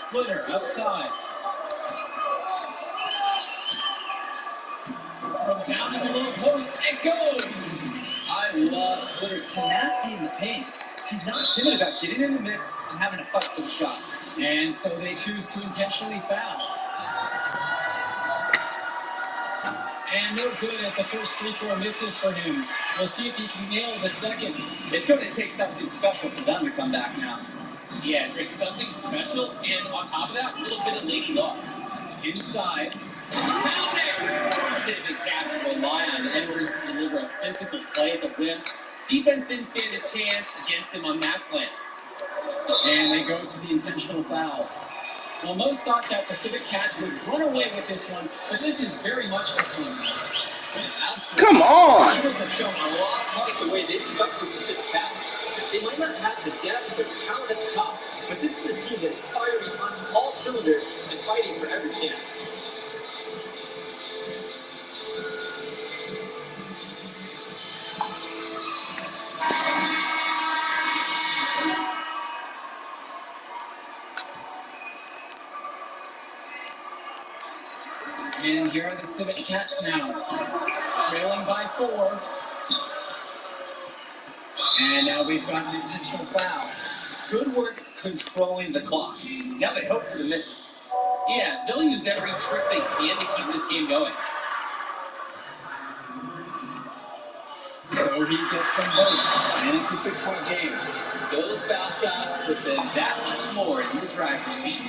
Splitter outside. From down in the low post, it goes! I love Splitter's tenacity in the paint. He's not timid about getting in the mix and having to fight for the shot. And so they choose to intentionally foul. And no good as the first free throw misses for him. We'll see if he can nail the second. It's going to take something special for them to come back now. Yeah, drink something special, and on top of that, a little bit of lady luck. Inside. Civic has to rely on Edwards to deliver a physical play at the rim. Defense didn't stand a chance against him on that slant. And they go to the intentional foul. Well, most thought that Pacific Cats would run away with this one, but this is very much a contest. Come on! Eagles have shown a lot of heart the way they've stuck with the Pacific Cats. They might not have the depth or the talent at the top, but this is a team that is firing on all cylinders and fighting for every chance. And here are the Civic Cats now, trailing by 4. And now we've got an intentional foul. Good work controlling the clock. Now they hope for the misses. Yeah, they'll use every trick they can to keep this game going. So he gets them both, and it's a 6-point game. Those foul shots put them that much more in the driver's seat.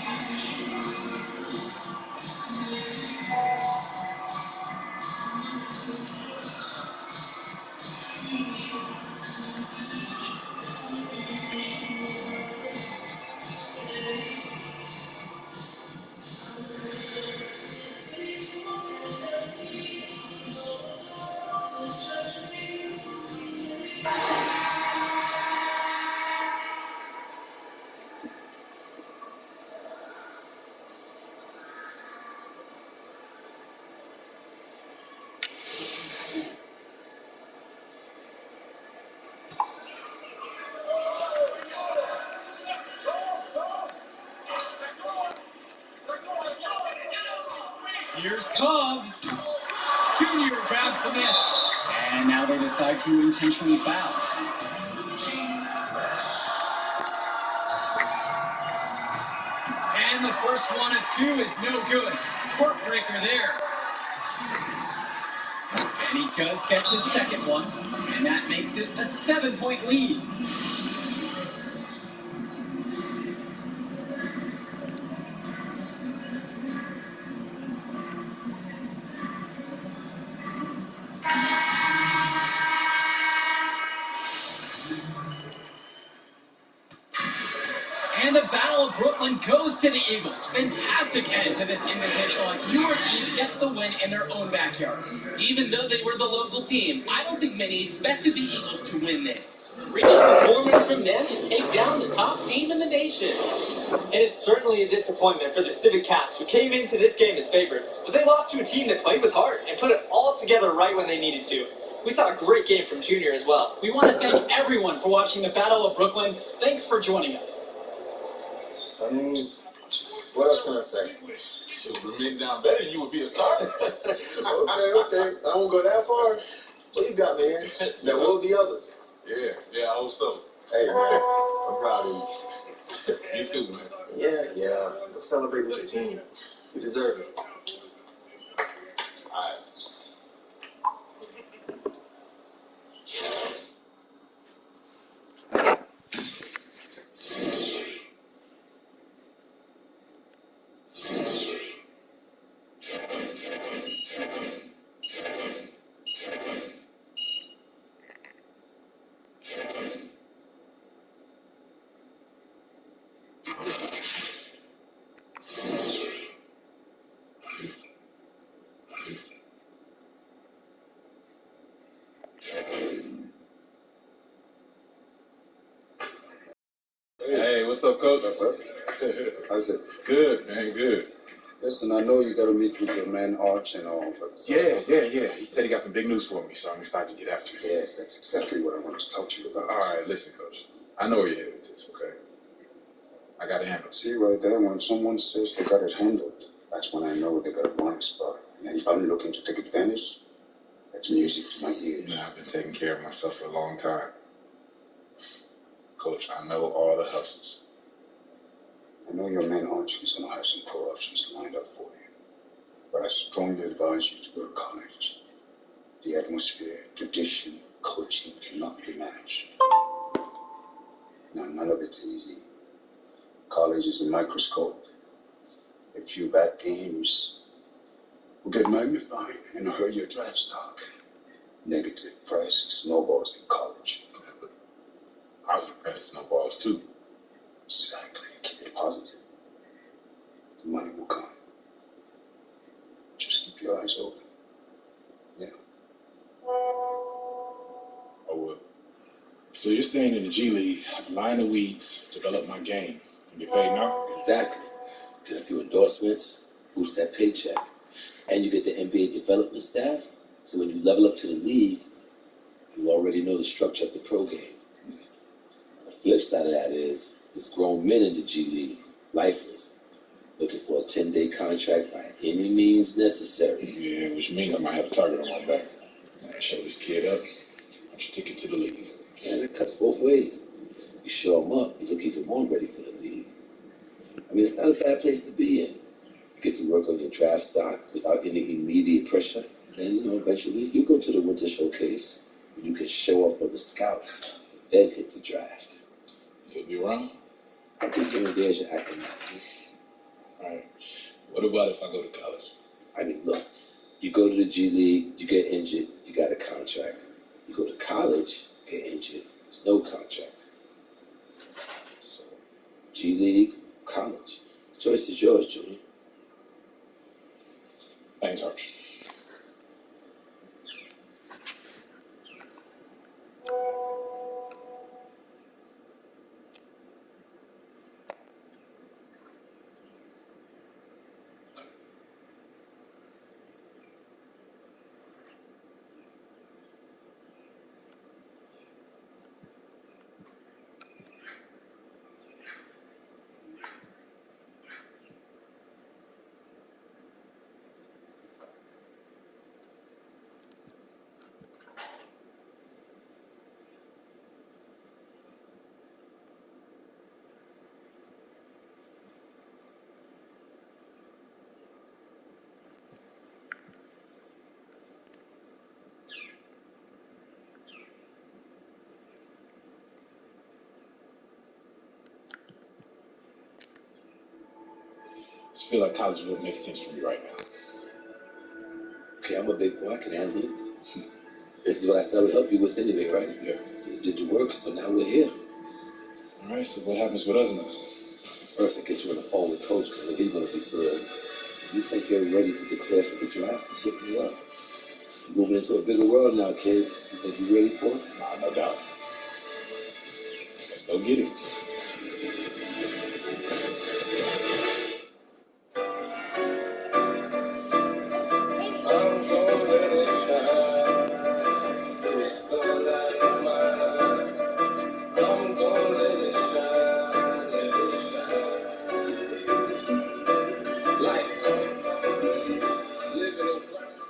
Here's Cobb. Junior grabs the miss. And now they decide to intentionally foul. And the first one of 2 is no good. Heartbreaker there. And he does get the second one. And that makes it a 7-point lead. And the Battle of Brooklyn goes to the Eagles. Fantastic end to this invitational as Newark East gets the win in their own backyard. Even though they were the local team, I don't think many expected the Eagles to win this. Great performance from them to take down the top team in the nation. And it's certainly a disappointment for the Civic Cats, who came into this game as favorites. But they lost to a team that played with heart and put it all together right when they needed to. We saw a great game from Junior as well. We want to thank everyone for watching the Battle of Brooklyn. Thanks for joining us. I mean, what else can I say? Shoot, with me down better, you would be a star. Okay. I won't go that far. What you got, man? There will be others. Yeah, I hope so. Hey, man, I'm proud of you. You too, man. Yeah. Go celebrate with your team. You deserve it. All right. Hey, what's up, Coach? What's up, how's it? Good, man, good. Listen, I know you got to meet with your man Arch and all, but... Yeah. He said he got some big news for me, so I'm excited to get after it. Yeah, that's exactly what I wanted to talk to you about. All right, listen, Coach. I know where you're headed with this, okay? I got it handled. See, right there, when someone says they got it handled, that's when I know they got a blind spot. And if I'm looking to take advantage, that's music to my ears. Nah, I've been taking care of myself for a long time. Coach, I know all the hustles. I know your man Archie is going to have some pro options lined up for you. But I strongly advise you to go to college. The atmosphere, tradition, coaching cannot be matched. Now, none of it's easy. College is a microscope. A few bad games will get magnified and hurt your draft stock. Negative press snowballs in college. Positive press snowballs, too. Exactly. Keep it positive. the money will come. Just keep your eyes open. Yeah. Oh, well. So you're staying in the G League, line the weeds, develop my game, and get paid now? Exactly. Get a few endorsements, boost that paycheck, and you get the NBA development staff. So when you level up to the league, you already know the structure of the pro game. The flip side of that is, there's grown men in the G League, lifeless, looking for a 10-day contract by any means necessary. Yeah, which means I might have a target on my back. I show this kid up, get your ticket to the league. And it cuts both ways. You show them up, you look even more ready for the league. I mean, it's not a bad place to be in. You get to work on your draft stock without any immediate pressure. And, eventually you go to the winter showcase. You can show off for the scouts, then hit the draft. You'll be wrong? I'll be here and there as your acting manager. All right. What about if I go to college? I mean, look, you go to the G League, you get injured, you got a contract. You go to college, get injured, there's no contract. So, G League, college. The choice is yours, Junior. Thanks, Arch. I just feel like college is what makes sense for me right now. Okay, I'm a big boy, I can handle it. This is what I said I would help you with anyway, right? Yeah. You did the work, so now we're here. All right, so what happens with us now? First, I get you on the phone with Coach, because he's going to be thrilled. If you think you're ready to declare for the draft, just hit me up. You're moving into a bigger world now, kid. You think you're ready for it? Nah, no doubt. Let's go get it. I'm gonna let it shine, just the light of mine. I'm gonna let it shine, light on, living a grind.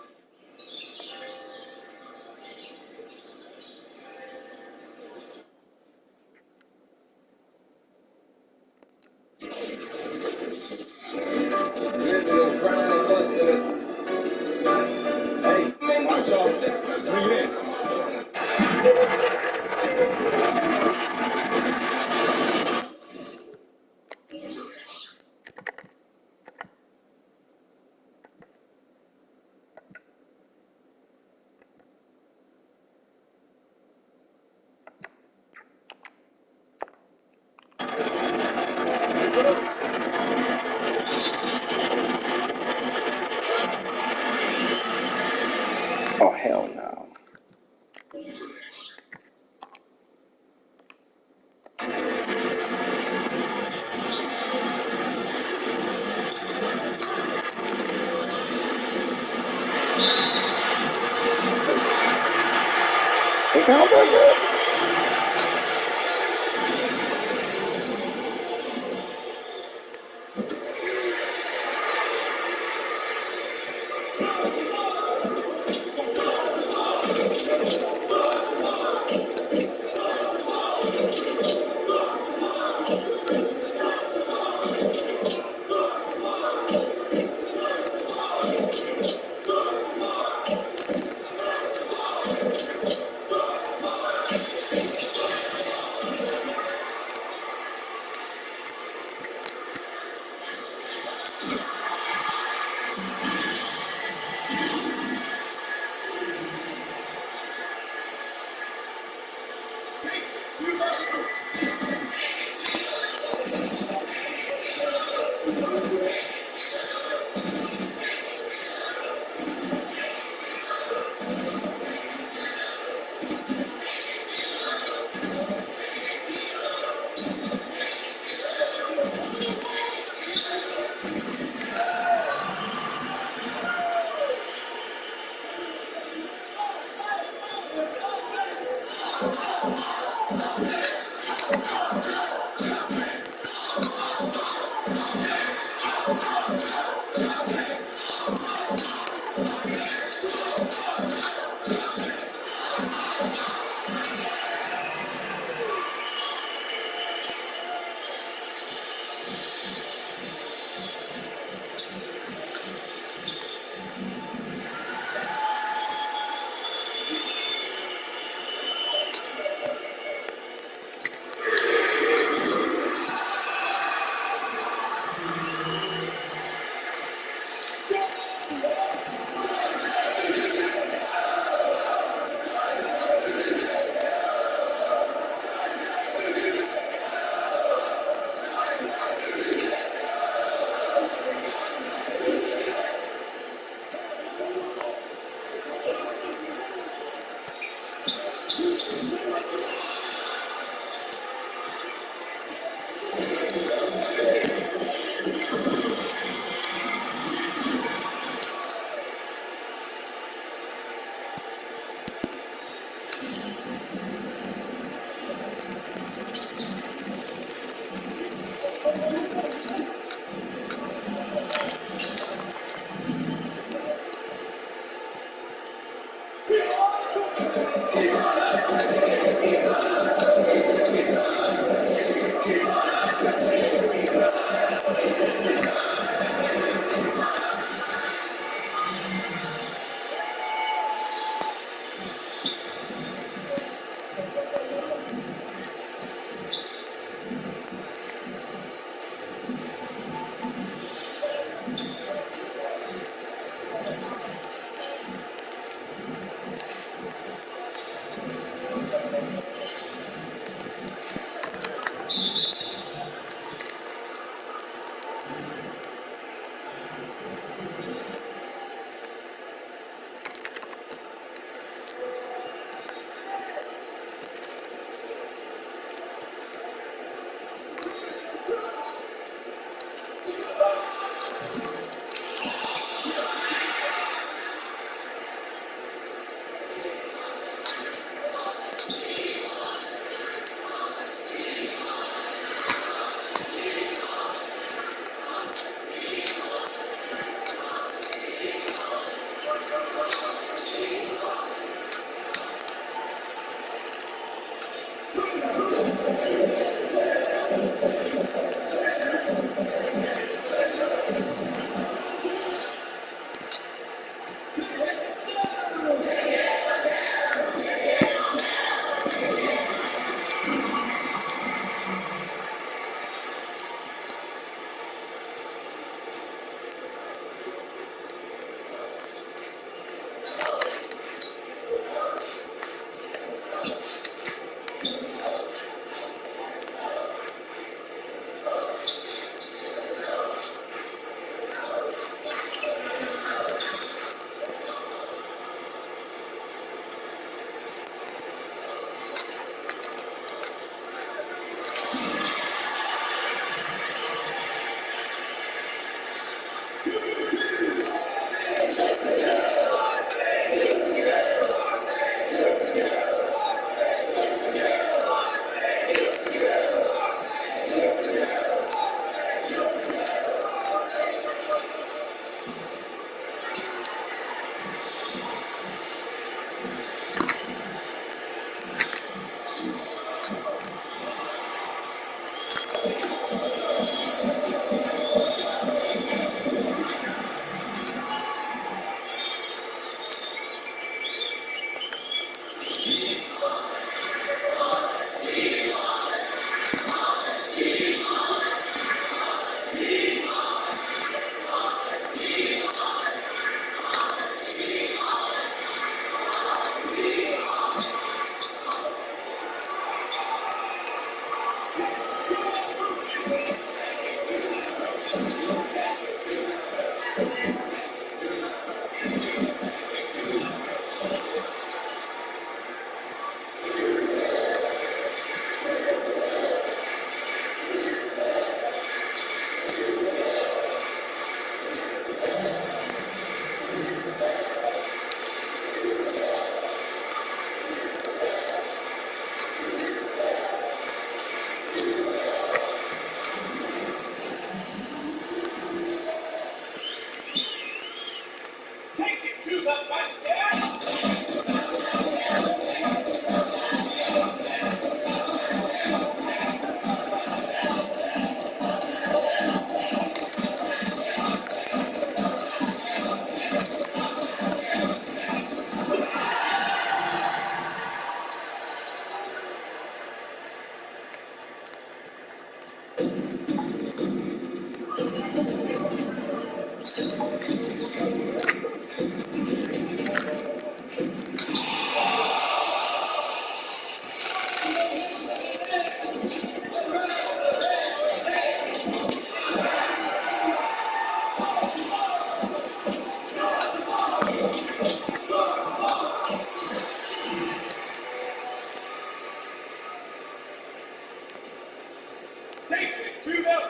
Living a grind, hustling. Hey, man, All right, y'all. Let's bring it in. Oh, hell no. They found that shit?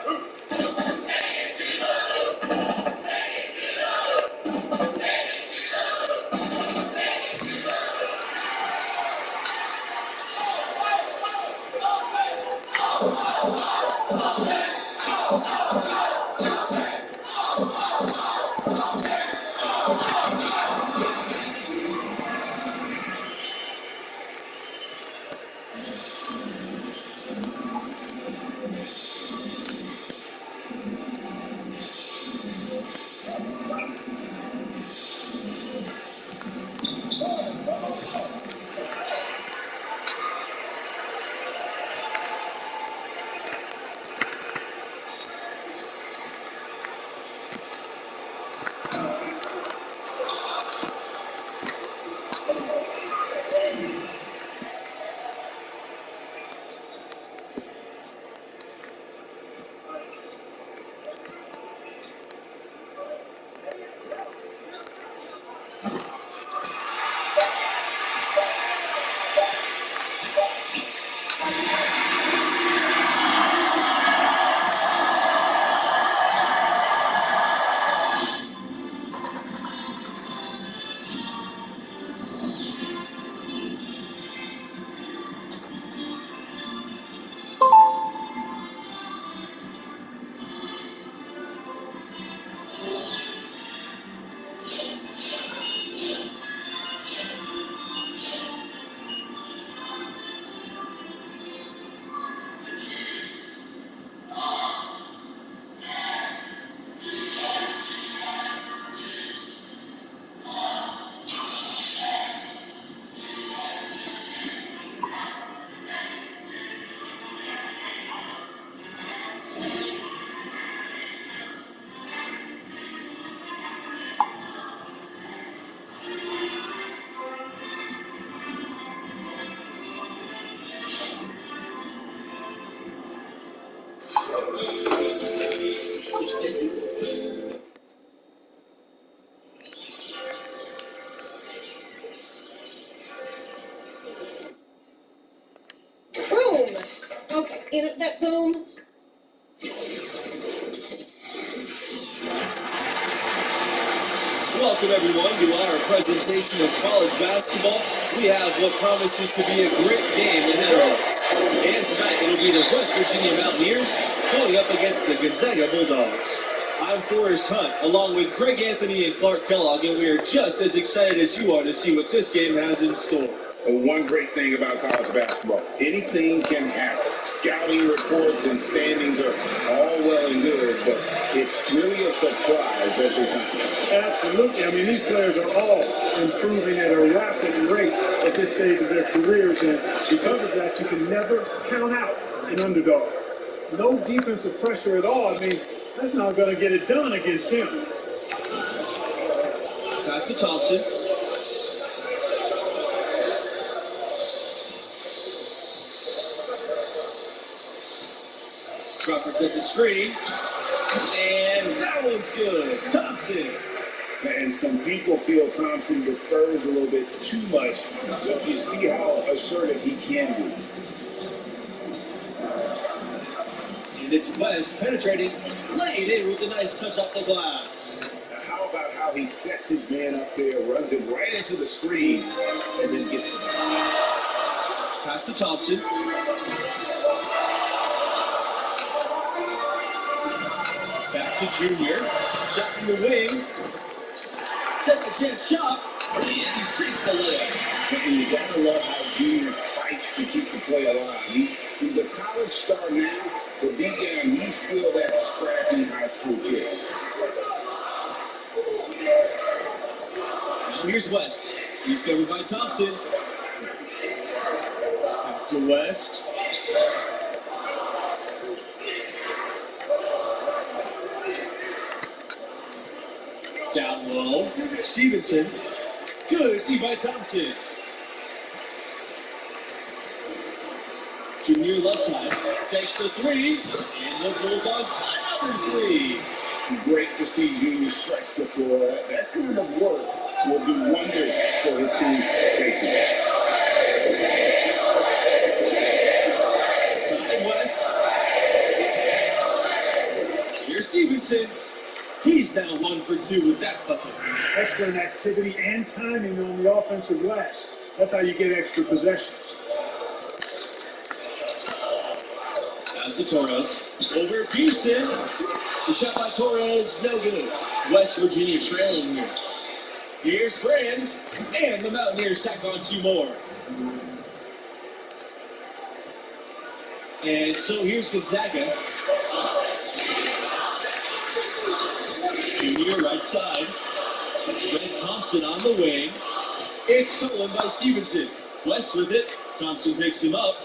Boom! Okay, that boom. Welcome everyone to our presentation of college basketball. We have what promises to be a great game ahead of us. And tonight it'll be the West Virginia Mountaineers going up against the Gonzaga Bulldogs. I'm Forrest Hunt, along with Greg Anthony and Clark Kellogg, and we are just as excited as you are to see what this game has in store. One great thing about college basketball, anything can happen. Scouting reports and standings are all well and good, but it's really a surprise every time. Absolutely. I mean, these players are all improving at a rapid rate at this stage of their careers, and because of that, you can never count out an underdog. No defensive pressure at all. I mean, that's not going to get it done against him. Pass to Thompson. Crawford sets a screen, and that one's good. Thompson. And some people feel Thompson defers a little bit too much, but you see how assertive he can be. And it's West penetrating, laid in with a nice touch off the glass. Now how about how he sets his man up there, runs him right into the screen, and then gets the basket. Pass to Thompson. Back to Junior. Shot from the wing. Second chance shot. And he sinks the layup. And you gotta love how Junior fights to keep the play alive. He's a college star now, but deep down, he's still that scrappy high school kid. Now here's West. He's covered by Thompson. Back to West. Down low. Stevenson. Good see by Thompson. Junior left side. Takes the three. And the Bulldogs another three. Great to see Junior stretch the floor. That kind of work will do wonders for his team's spacing. Side West. too, with that bucket. Excellent activity and timing on the offensive glass. That's how you get extra possessions. Pass to Torres. Over Pearson. The shot by Torres, no good. West Virginia trailing here. Here's Brand, and the Mountaineers tack on 2 more. And so here's Gonzaga. Junior right side. It's Red Thompson on the wing. It's stolen by Stevenson. West with it. Thompson picks him up.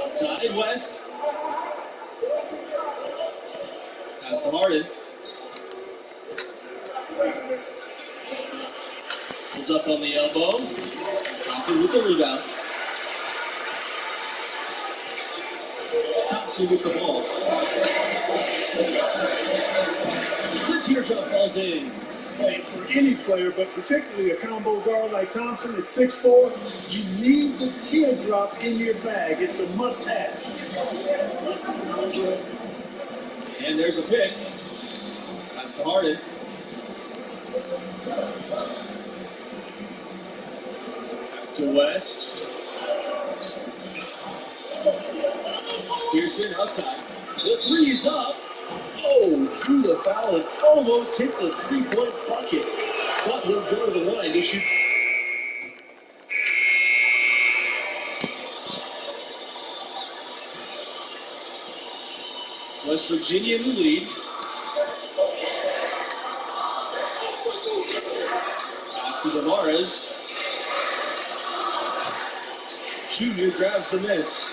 Outside West. Pass to Harden. Pulls up on the elbow. Thompson with the rebound. Thompson with the ball. The teardrop falls in. Hey, for any player, but particularly a combo guard like Thompson at 6'4", you need the teardrop in your bag. It's a must-have. And there's a pick. Pass to Harden. Back to West. Pearson outside. The 3 is up. Oh, drew the foul and almost hit the 3-point bucket. But he'll go to the line. He should. West Virginia in the lead. Pass to Tavares. Junior grabs the miss.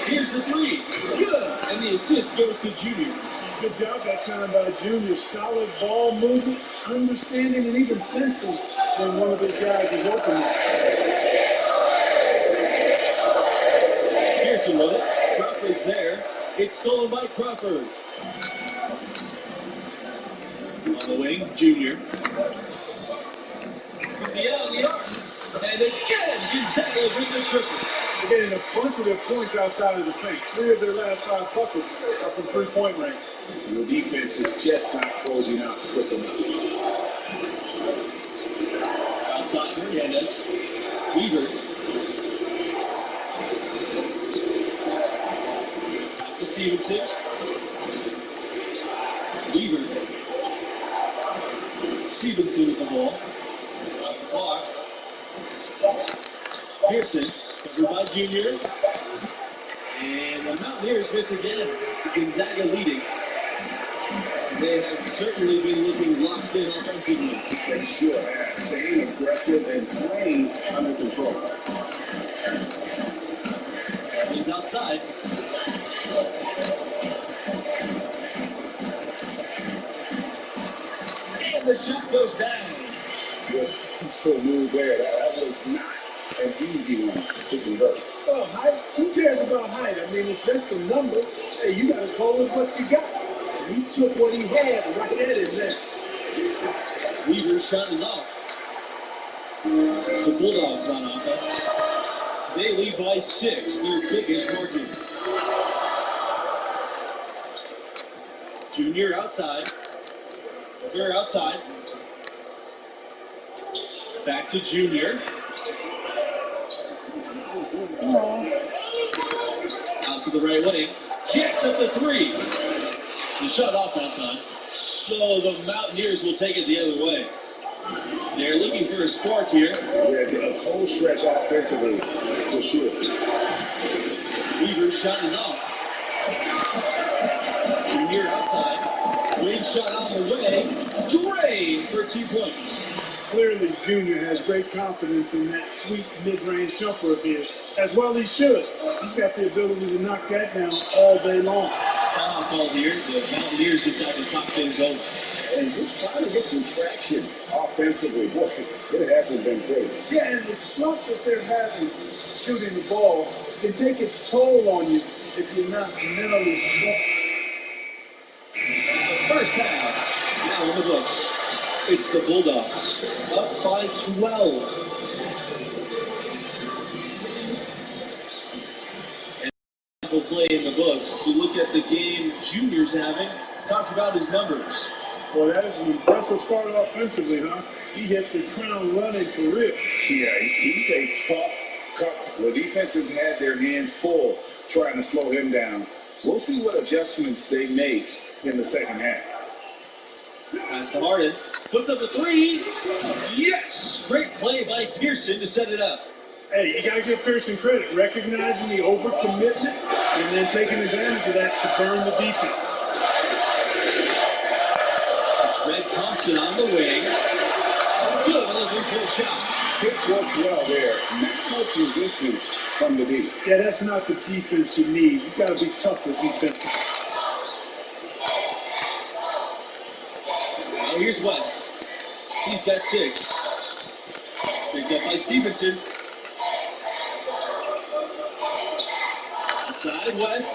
Here's the 3. Good. And the assist goes to Junior. Good job that time by Junior. Solid ball movement, understanding, and even sensing when one of his guys was open. Pearson with it. Crawford's there. It's stolen by Crawford. On the wing, Junior. From beyond the arc. And again, Gonzaga with the triple. They're getting a bunch of their points outside of the paint. 3 of their last 5 buckets are from 3-point range. The defense is just not closing out quick enough. Outside Hernandez. Weaver. Pass to Stevenson. Weaver. Stevenson with the ball. Out the clock. Pearson. Covered by Junior. And the Mountaineers miss again. Gonzaga leading. They have certainly been looking locked in offensively. They sure have. Staying aggressive and playing under control. He's outside. And the shot goes down. Just so move there. That was not an easy one to convert. Well, height, who cares about height? I mean, it's just a number. Hey, you got to go with what you got. So he took what he had right at him there. Weaver's shot is off. The Bulldogs on offense. They lead by 6, their biggest margin. Junior outside. They're outside. Back to Junior. Out to the right wing. Jacks up the 3. The shot off that time. So the Mountaineers will take it the other way. They're looking for a spark here. Yeah, a cold stretch offensively, for sure. Weaver's shot is off. Junior outside. Wing shot on the way. Dre for 2 points. Clearly, Junior has great confidence in that sweet mid-range jumper of his, as well he should. He's got the ability to knock that down all day long. Foul called here. The Mountaineers decide to talk things over. And just trying to get some traction offensively. Boy, it hasn't been great. Yeah, and the slump that they're having shooting the ball can take its toll on you if you're not mentally strong. First half, now in the books. It's the Bulldogs, up by 12. play in the books. You look at the game Junior's having, talk about his numbers. Well, that is an impressive start offensively, huh? He hit the ground running for real. Yeah, he's a tough cover. The defense has had their hands full trying to slow him down. We'll see what adjustments they make in the second half. Pass to Harden. Puts up a three. Yes! Great play by Pearson to set it up. Hey, you got to give Pearson credit, recognizing the overcommitment and then taking advantage of that to burn the defense. It's Red Thompson on the wing. Good on the three-point shot. Pick works well there. Not much resistance from the D. Yeah, that's not the defense you need. You got to be tougher defensively. Now here's West. He's got 6. Picked up by Stevenson. Inside West.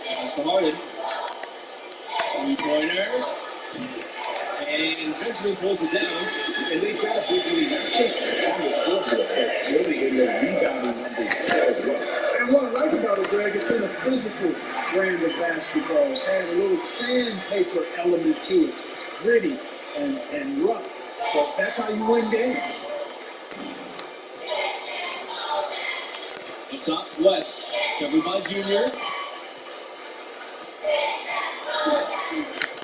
Pass to Harden. Three-pointer. And Benjamin pulls it down. And they've got a big lead, not just on the scoreboard, but really in their rebounding numbers as well. And what I like about it, Greg, it's been a physical brand of basketball. It's had a little sandpaper element to it. Gritty and rough. But that's how you win games. Up top, West. Covered by Junior.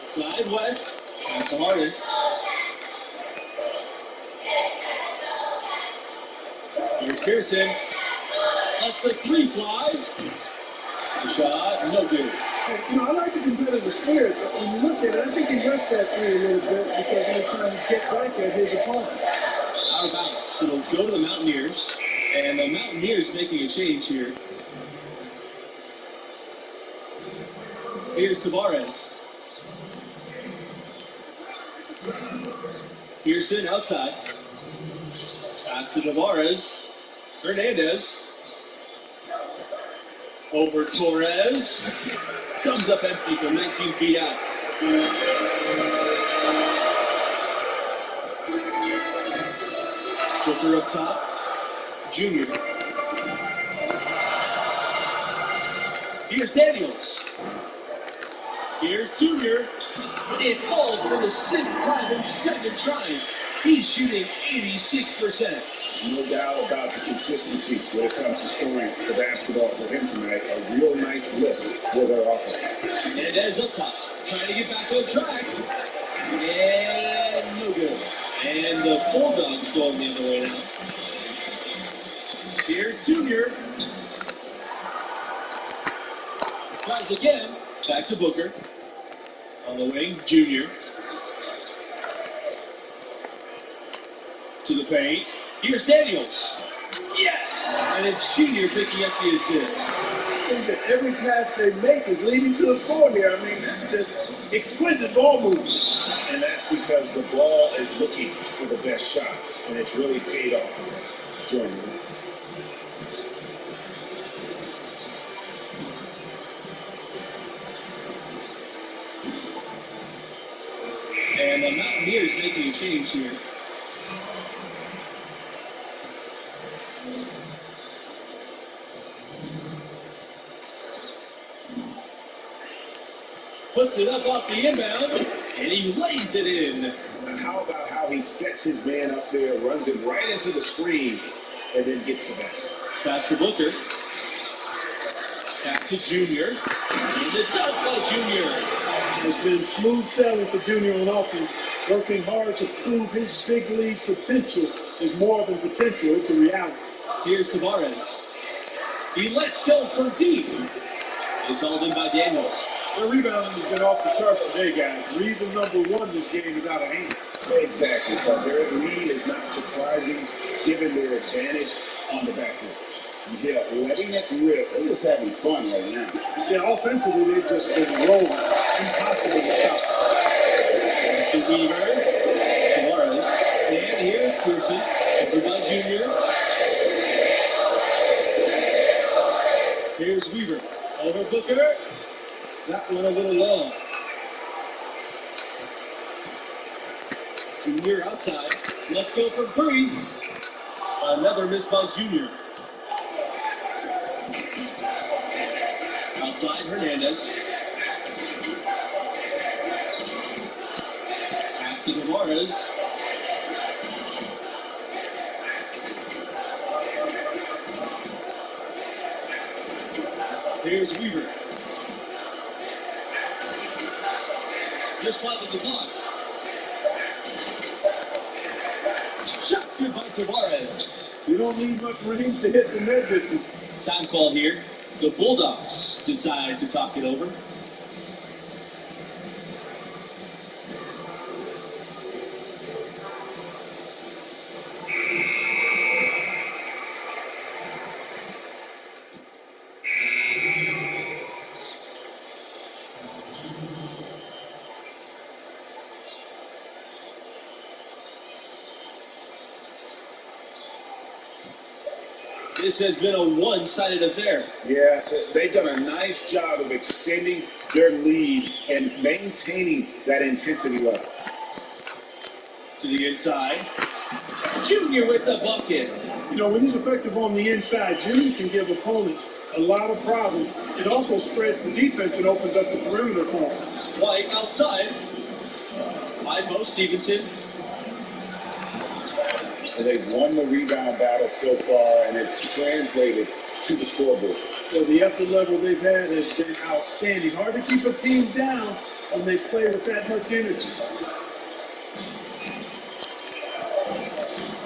Side West. Pass to Harden. Here's Pearson. Lets the three fly. The shot, no good. Hey, I like the competitive spirit, but when you look at it, I think he rushed that three a little bit because he was trying to get back at his opponent. Out of bounds. So it'll go to the Mountaineers. And the Mountaineers making a change here. Here's Tavares. Pearson outside. Pass to Tavares. Hernandez. Over Torres. Comes up empty from 19 feet out. Booker up top. Junior. Here's Daniels. Here's Junior. It falls for the 6th time in 7 tries. He's shooting 86%. No doubt about the consistency when it comes to scoring the basketball for him tonight. A real nice lift for their offense. Hernandez up top, trying to get back on track. And no good. And the Bulldogs going the other way now. Here's Junior. Tries again. Back to Booker. On the wing, Junior. To the paint. Here's Daniels. Yes! And it's Junior picking up the assist. It seems that every pass they make is leading to a score here. I mean, that's just exquisite ball movement. And that's because the ball is looking for the best shot. And it's really paid off for them. Join me. And the Mountaineers making a change here. Puts it up off the inbound, and he lays it in. Now, how about how he sets his man up there, runs him right into the screen, and then gets the basket. Pass to Booker. Back to Junior. And the dunk by Junior. It's been smooth sailing for Junior on offense, working hard to prove his big league potential is more than potential, it's a reality. Here's Tavares. He lets go for deep. It's hauled in by Daniels. Their rebounding has been off the charts today, guys. Reason number 1, this game is out of hand. Exactly, but their lead is not surprising given their advantage on the backcourt. Yeah, letting it rip. They're just having fun right now. Yeah, offensively, they've just been rolling. Impossible to stop. Pass to Weaver. Tavares. And here's Pearson. Over by Junior. Here's Weaver. Over Booker. That one a little long. Junior outside. Let's go for 3. Another miss by Junior. outside, Hernandez. Pass to Tavares. Here's Weaver. Just 5 of the clock. Shots good by Tavares. You don't need much range to hit from that distance. Time call here. The Bulldogs decide to talk it over. This has been a one-sided affair. Yeah, they've done a nice job of extending their lead and maintaining that intensity level. To the inside. Junior with the bucket. You know, when he's effective on the inside, Junior can give opponents a lot of problems. It also spreads the defense and opens up the perimeter for him. White outside. High post, Stevenson. They've won the rebound battle so far, and it's translated to the scoreboard. So the effort level they've had has been outstanding. Hard to keep a team down when they play with that much energy.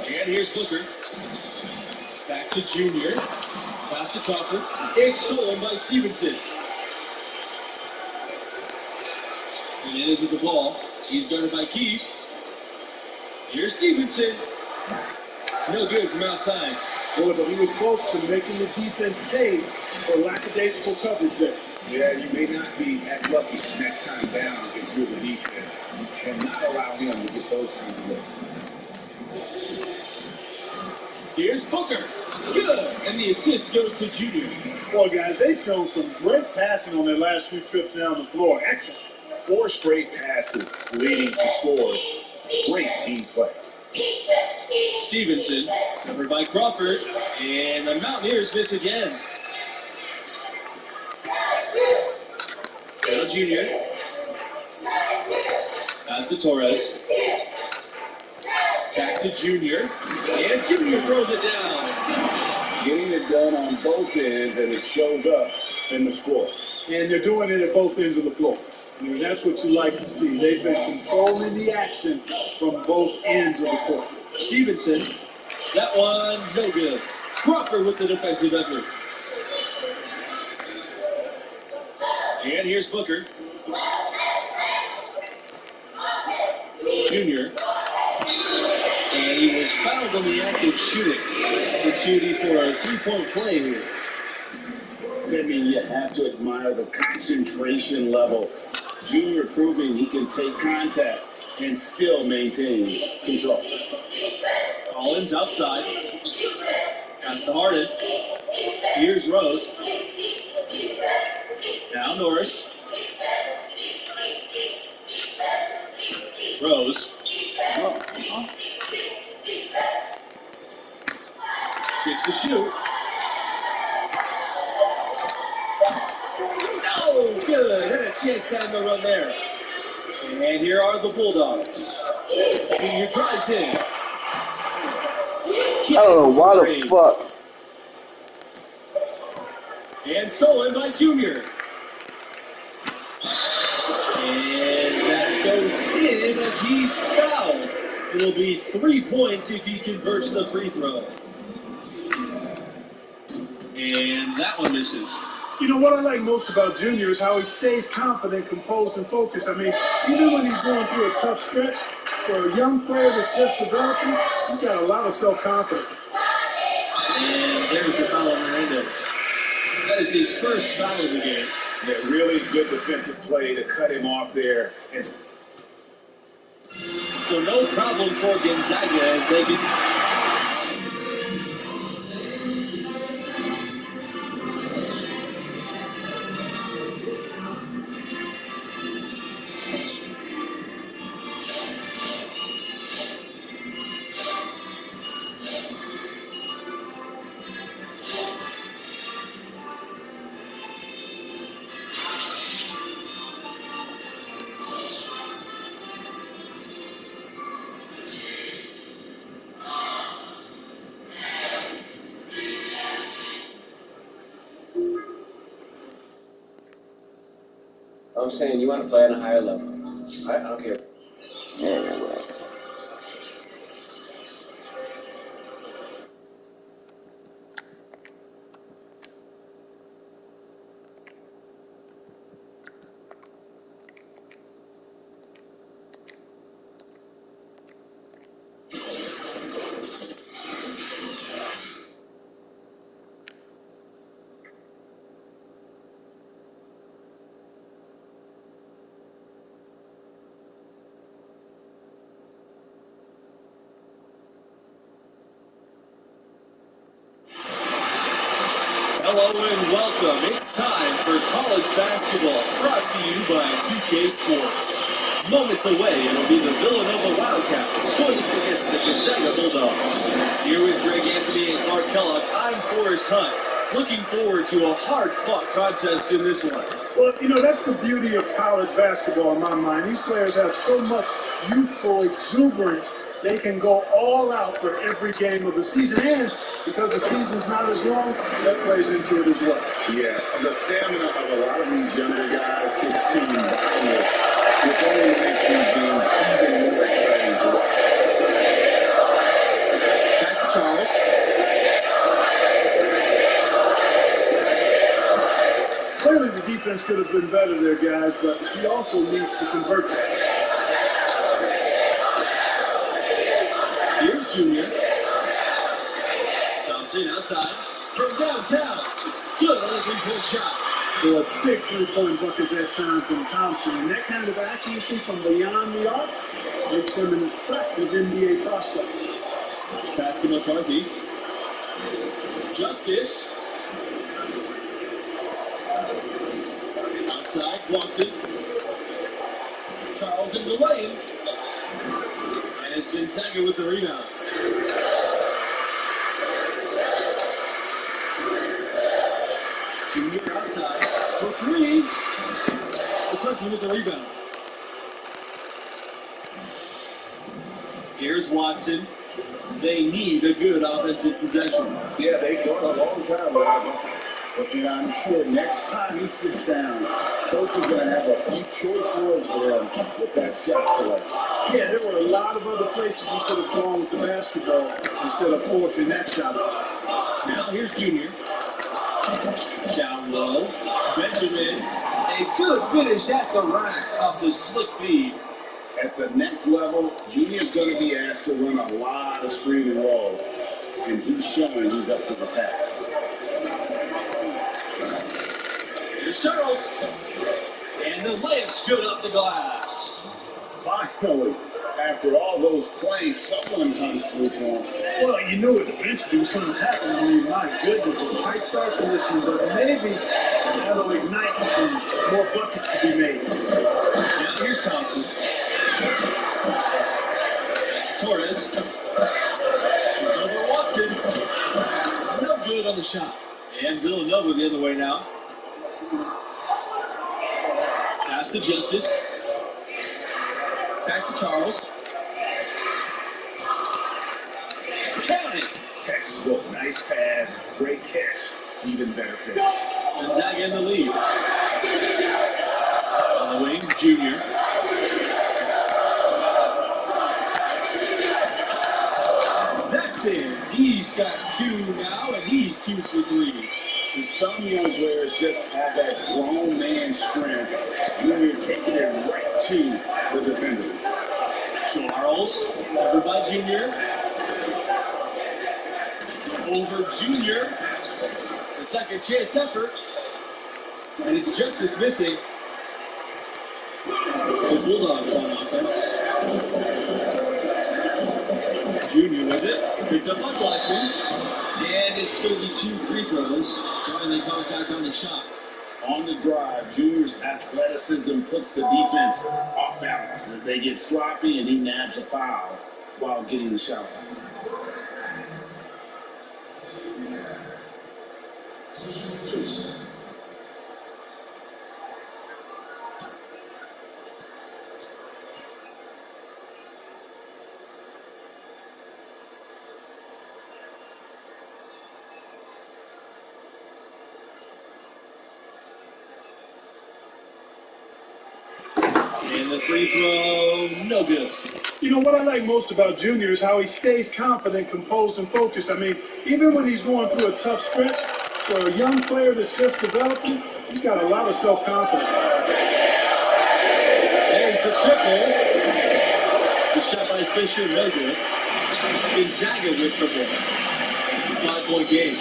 And here's Booker. Back to Junior. Pass to Crawford. It's stolen by Stevenson. Hernandez with the ball. He's guarded by Keith. Here's Stevenson. No good from outside. Boy, but he was close to making the defense pay for lackadaisical coverage there. Yeah, you may not be as lucky next time down if you're the defense. You cannot allow him to get those kinds of looks. Here's Booker. Good. And the assist goes to Junior. Well, guys, they've shown some great passing on their last few trips down the floor. Excellent. 4 straight passes leading to scores. Great team play. Stevenson, covered by Crawford, and the Mountaineers miss again. Now Junior. Pass to Torres. Back to Junior, and Junior throws it down. Getting it done on both ends, and it shows up in the score. And they're doing it at both ends of the floor. I mean, that's what you like to see. They've been controlling the action from both ends of the court. Stevenson, that one no good. Crawford with the defensive effort. And here's Booker. Junior. And he was fouled on the act of shooting. Opportunity for a 3-point play here. I mean, you have to admire the concentration level. Junior proving he can take contact and still maintain control. Collins outside. Pass to Harden. Here's Rose. Now Norris. Rose. 6 to shoot. No, good. Had a chance to end the run there. And here are the Bulldogs. Junior drives in. Oh, why the fuck? And stolen by Junior. And that goes in as he's fouled. It'll be 3 points if he converts the free throw. And that one misses. You know, what I like most about Junior is how he stays confident, composed, and focused. I mean, even when he's going through a tough stretch, for a young player that's just developing, he's got a lot of self-confidence. And there's the foul on Hernandez. That is his first foul of the game. Yeah, really good defensive play to cut him off there. So no problem for Gonzaga as they get... I'm saying you want to play on a higher level. I don't care. Yeah, well. Hello and welcome. It's time for college basketball, brought to you by 2K Sports. Moments away, it'll be the Villanova Wildcats going up against the Gonzaga Bulldogs. Here with Greg Anthony and Clark Kellogg, I'm Forrest Hunt. Looking forward to a hard-fought contest in this one. Well, you know, that's the beauty of college basketball in my mind. These players have so much youthful exuberance. They can go all out for every game of the season. And because the season's not as long, that plays into it as well. Yeah, the stamina of a lot of these younger guys can seem boundless, which only makes these games even more exciting to watch. Back to Charles. Clearly the defense could have been better there, guys, but he also needs to convert that. Here's Junior. Thompson outside. From downtown. Good on the three-point shot. For a big three-point bucket that time from Thompson. And that kind of accuracy from beyond the arc makes him an attractive NBA prospect. Pass to McCarthy. Justice. Outside, Watson. Charles in the lane. And it's Gonzaga with the rebound. Junior outside for three. McCarthy with the rebound. Here's Watson. They need a good offensive possession. Yeah, they've gone a long time without him. But I'm sure next time he sits down, coach is going to have a few choice words for him with that shot selection. Yeah, there were a lot of other places he could have gone with the basketball instead of forcing that shot. Now here's Junior. Down low. Benjamin. A good finish at the rack off the slick feed. At the next level, Junior's going to be asked to run a lot of screen and roll, and he's showing he's up to the task. Here's Charles. And the layup's good off the glass. Finally, after all those plays, someone comes through for him. Well, you knew it eventually was going to happen. I mean, my goodness, a tight start to this one, but maybe that'll ignite some more buckets to be made. Now here's Thompson. Torres. It's over Watson. No good on the shot. And Villanova the other way now. Pass to Justice. Back to Charles. Count it. Textbook, nice pass, great catch, even better finish. Gonzaga in the lead. On the wing, Junior. That's it. He's got two now, and he's 2 for 3. And some young players just have that grown man strength. Junior taking it right to the defender. Charles, covered by Junior. Over Junior. The second chance effort. And it's Justice missing. The Bulldogs on offense. Junior with it. Picked up by Blackman. And it's going to be 2 free throws. Finally contact on the shot. On the drive, Junior's athleticism puts the defense off balance. They get sloppy and he nabs a foul while getting the shot off. And the free throw, no good. You know, what I like most about Junior is how he stays confident, composed, and focused. I mean, even when he's going through a tough stretch, for a young player that's just developing, he's got a lot of self-confidence. There's the triple. The shot by Fisher, no good. Gonzaga with the ball. 5-point game.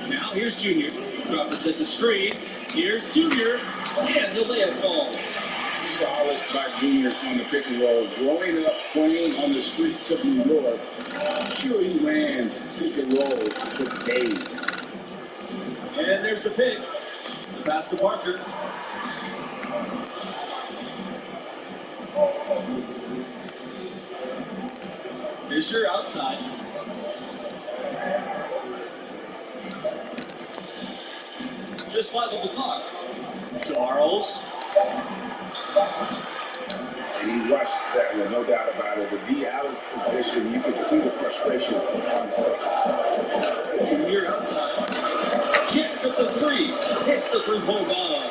Now here's Junior. Crawford sets a screen. Here's Junior. And the layup falls. Solid by Junior on the pick and roll. Growing up playing on the streets of New York, I'm sure he ran pick and roll for days. And there's the pick. The pass to Parker. Fisher outside. Just 5 on the clock. Charles. And he rushed that one, no doubt about it. The D. Allen's position, you could see the frustration on his face. Junior outside. Jacks up the three. Hits the three-point line.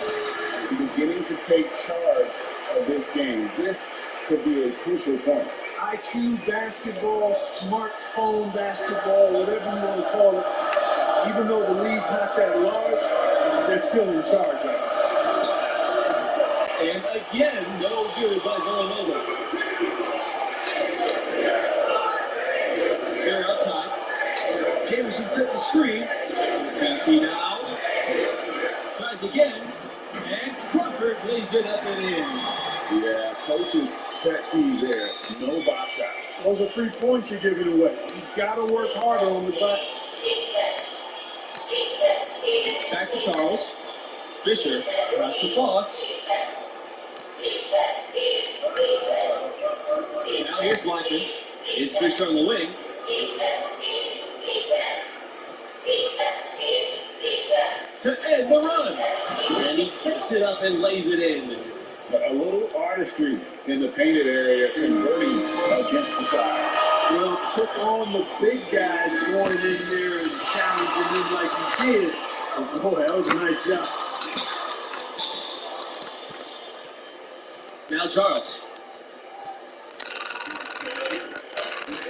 Beginning to take charge of this game. This could be a crucial point. IQ basketball, smartphone basketball, whatever you want to call it. Even though the league's not that large, they're still in charge right now. And again, no good by Villanova. They're outside. Jameson sets a screen. CT now. Tries again. And Crawford lays it up and in. Yeah, coach's pet key there. No box out. Those are 3 points you're giving away. You've got to work harder on the glass. Back to Charles. Fisher. Pass to Fox. Now here's Blackman. It's Fisher on the wing. To end the run. And he takes it up and lays it in. A little artistry in the painted area, converting against the size. Well, took on the big guys going in there and challenging them like he did. Oh, boy, that was a nice job. Now Charles.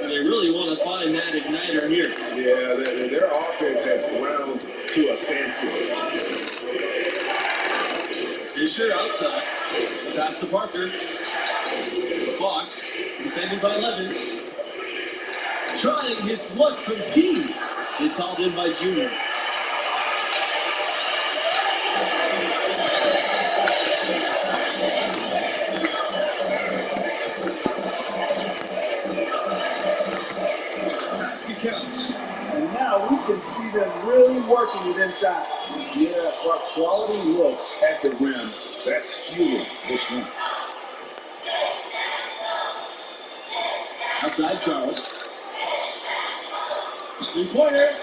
They really want to find that igniter here. Yeah, their offense has ground to a standstill. Fisher outside. Pass to Parker. Fox, defended by Levins. Trying his luck from deep. It's hauled in by Junior. Basket counts. And now we can see them really working it inside. Yeah, quality looks at the rim. That's fueling this win. Outside Charles. Three-pointer.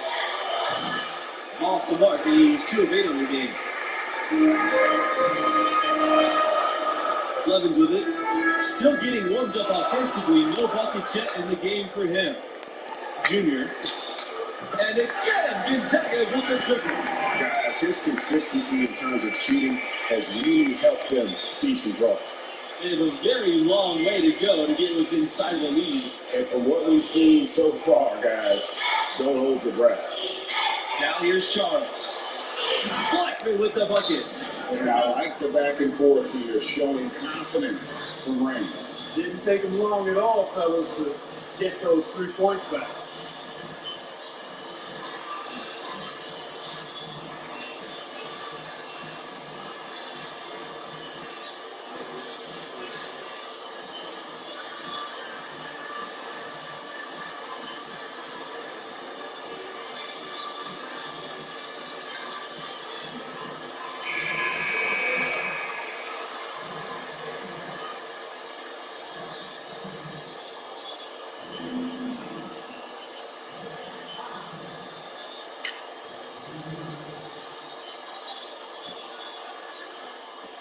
Off the mark, and he's 2 of 8 on the game. Levins with it. Still getting warmed up offensively. No buckets yet in the game for him. Junior. And again, Gonzaga with the triple. Guys, his consistency in terms of shooting has really helped them seize control. They have a very long way to go to get within sight of the lead. And from what we've seen so far, guys, don't hold your breath. Now here's Charles. Blackman with the bucket. And I like the back and forth here, showing confidence from Rain. Didn't take them long at all, fellas, to get those 3 points back.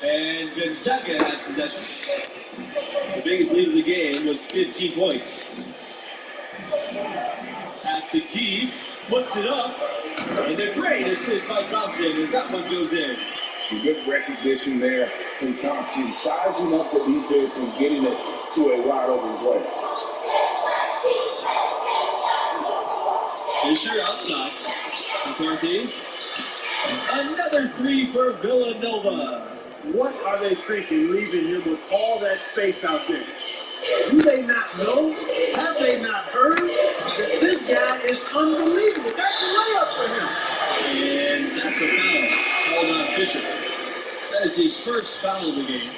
And Gonzaga has possession. The biggest lead of the game was 15 points. Pass to Keith, puts it up, and a great assist by Thompson as that one goes in. Good recognition there from Thompson, sizing up the defense and getting it to a wide open play. Fisher outside. McCarthy. Another three for Villanova. What are they thinking, leaving him with all that space out there? Do they not know? Have they not heard that this guy is unbelievable? That's a layup for him. And that's a foul called on Fisher. That is his first foul of the game.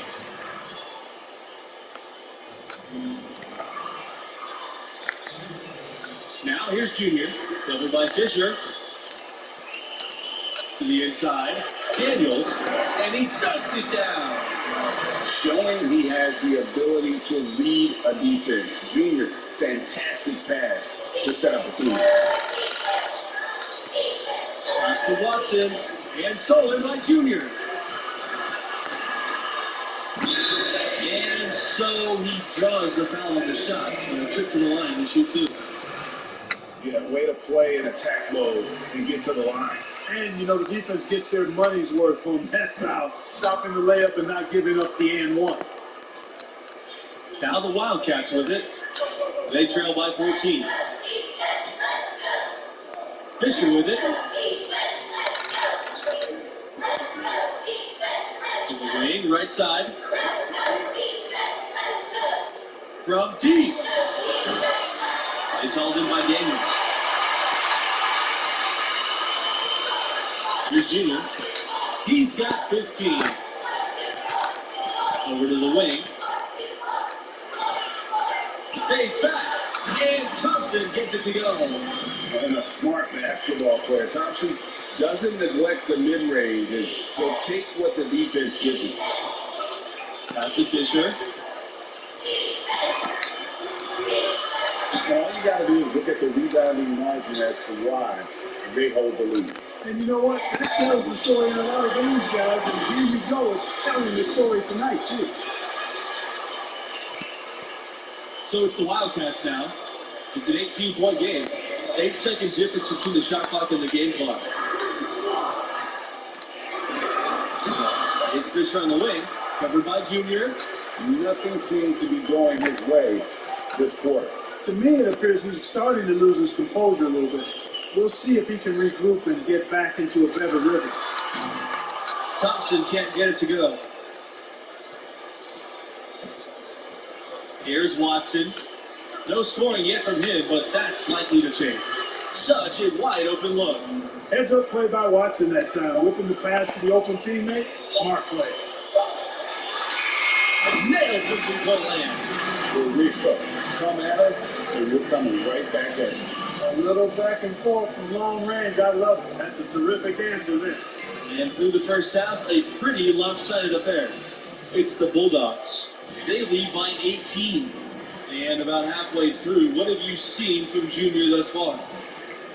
Now here's Junior, covered by Fisher. To the inside, Daniels, and he dunks it down. Showing he has the ability to lead a defense. Junior, fantastic pass to set up a team. Pass to Watson, and stolen by Junior. And so he draws the foul on the shot. And a trip to the line to shoot two. Yeah, way to play in attack mode and get to the line. And, you know, the defense gets their money's worth on that foul, stopping the layup and not giving up the and one. Now the Wildcats with it. They trail by 14. Fisher with it. To the wing, right side. From deep. It's hauled in by Daniels. Here's Junior. He's got 15. Over to the wing. Fades back. And Thompson gets it to go. And a smart basketball player. Thompson doesn't neglect the mid-range and will take what the defense gives him. Pass to Fisher. All you got to do is look at the rebounding margin as to why they hold the lead. And you know what? That tells the story in a lot of games, guys. And here we go. It's telling the story tonight, too. So it's the Wildcats now. It's an 18-point game. 8-second difference between the shot clock and the game clock. It's Fisher on the wing, covered by Junior. Nothing seems to be going his way this quarter. To me, it appears he's starting to lose his composure a little bit. We'll see if he can regroup and get back into a better rhythm. Thompson can't get it to go. Here's Watson. No scoring yet from him, but that's likely to change. Such a wide open look. Heads up play by Watson that time. Whipping the pass to the open teammate. Smart play. Nailed from two-point land. Here we go. Come at us, and we're coming right back at you. A little back and forth from long range. I love it. That's a terrific answer there. And through the first half, a pretty lopsided affair. It's the Bulldogs. They lead by 18. And about halfway through, what have you seen from Junior thus far?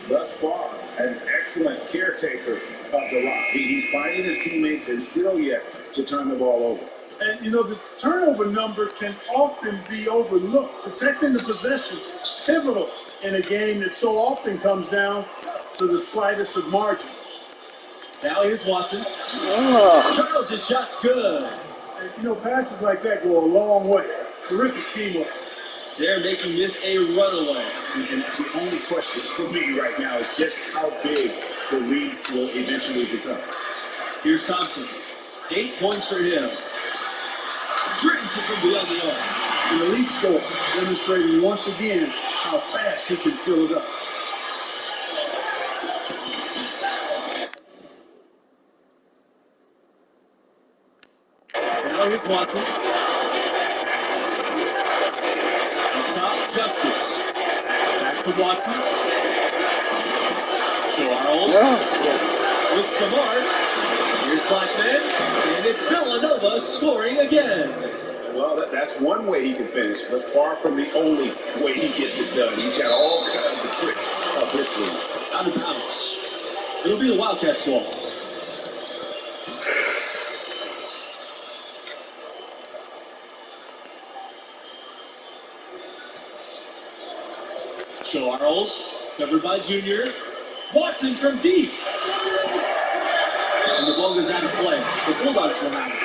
Thus far, an excellent caretaker of the rock. He's finding his teammates and still yet to turn the ball over. And, you know, the turnover number can often be overlooked. Protecting the possession, pivotal in a game that so often comes down to the slightest of margins. Now here's Watson. Charles, his shot's good. And, you know, passes like that go a long way. Terrific teamwork. They're making this a runaway. And the only question for me right now is just how big the lead will eventually become. Here's Thompson. 8 points for him. Drains it from beyond the arc. An elite score, demonstrating once again how fast he can fill it up. Now here's Watson. Up top, Justice. Back to Watson. Charles. With Smart. Here's Blackman. And it's Villanova scoring again. Well, that's one way he can finish, but far from the only way he gets it done. He's got all kinds of tricks up his sleeve. Out of bounds. It'll be the Wildcats' ball. Charles, covered by Junior. Watson from deep. And the ball goes out of play. the Bulldogs will have it.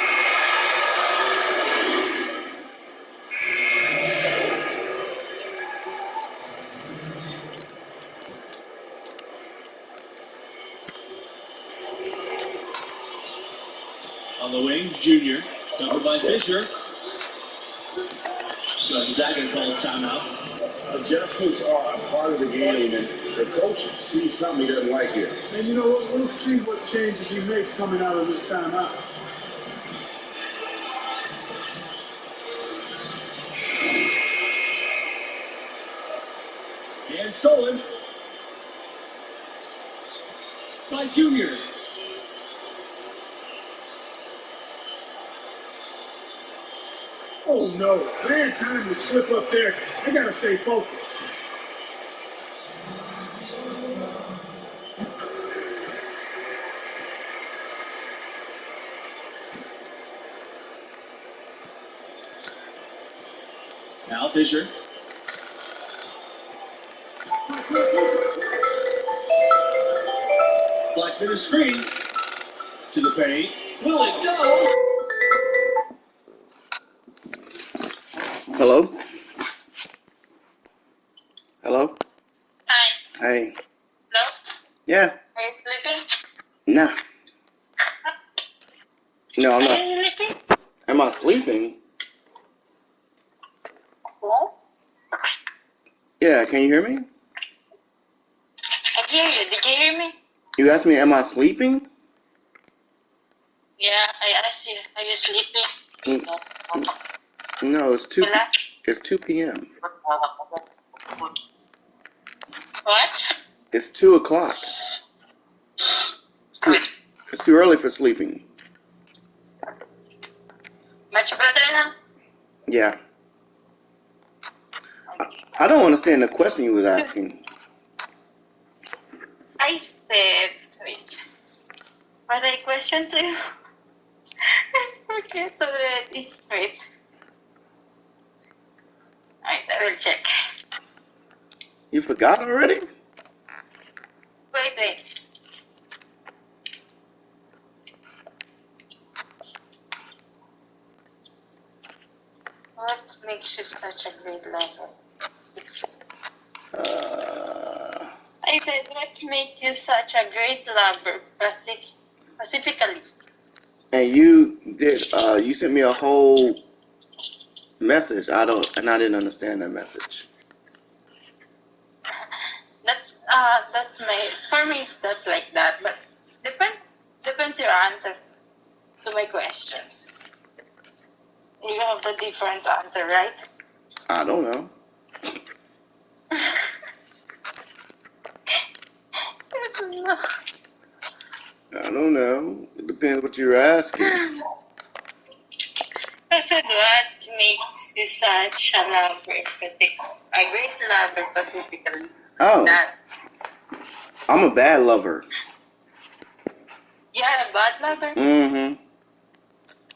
On the wing, Junior. Covered by Fisher. Gonzaga calls timeout. Adjustments are a part of the game, and the coach sees something he doesn't like here. And you know what? We'll see what changes he makes coming out of this timeout. And stolen by Junior. Oh no, bad time to slip up there. I gotta stay focused. Now Fisher. Blackman a screen to the paint. Will it go? Hello? Hello? Hi. Hey. Hello? Yeah. Are you sleeping? Nah. No, I'm Are not. you sleeping? Am I sleeping? Hello? Yeah, can you hear me? I hear you. Did you hear me? You asked me, am I sleeping? Yeah, I asked you. Are you sleeping? No, it's 2 Wala? it's 2 p.m. What? It's 2 o'clock. It's too early for sleeping. Much better now? Yeah. I don't understand the question you was asking. I said, wait. What I questioned to you? I forget already. Wait. Wait, I will check. You forgot already? Wait. What makes you such a great lover? I said, what makes you such a great lover, specifically? And you did. You sent me a whole message. I didn't understand that message. That's my, for me it's not like that, but depends your answer to my questions. You have the different answer, right? I don't know. I don't know. It depends what you're asking. I said, what makes you such a lover, a great lover, specifically? Oh, That I'm a bad lover. you're a bad lover? Mm-hmm.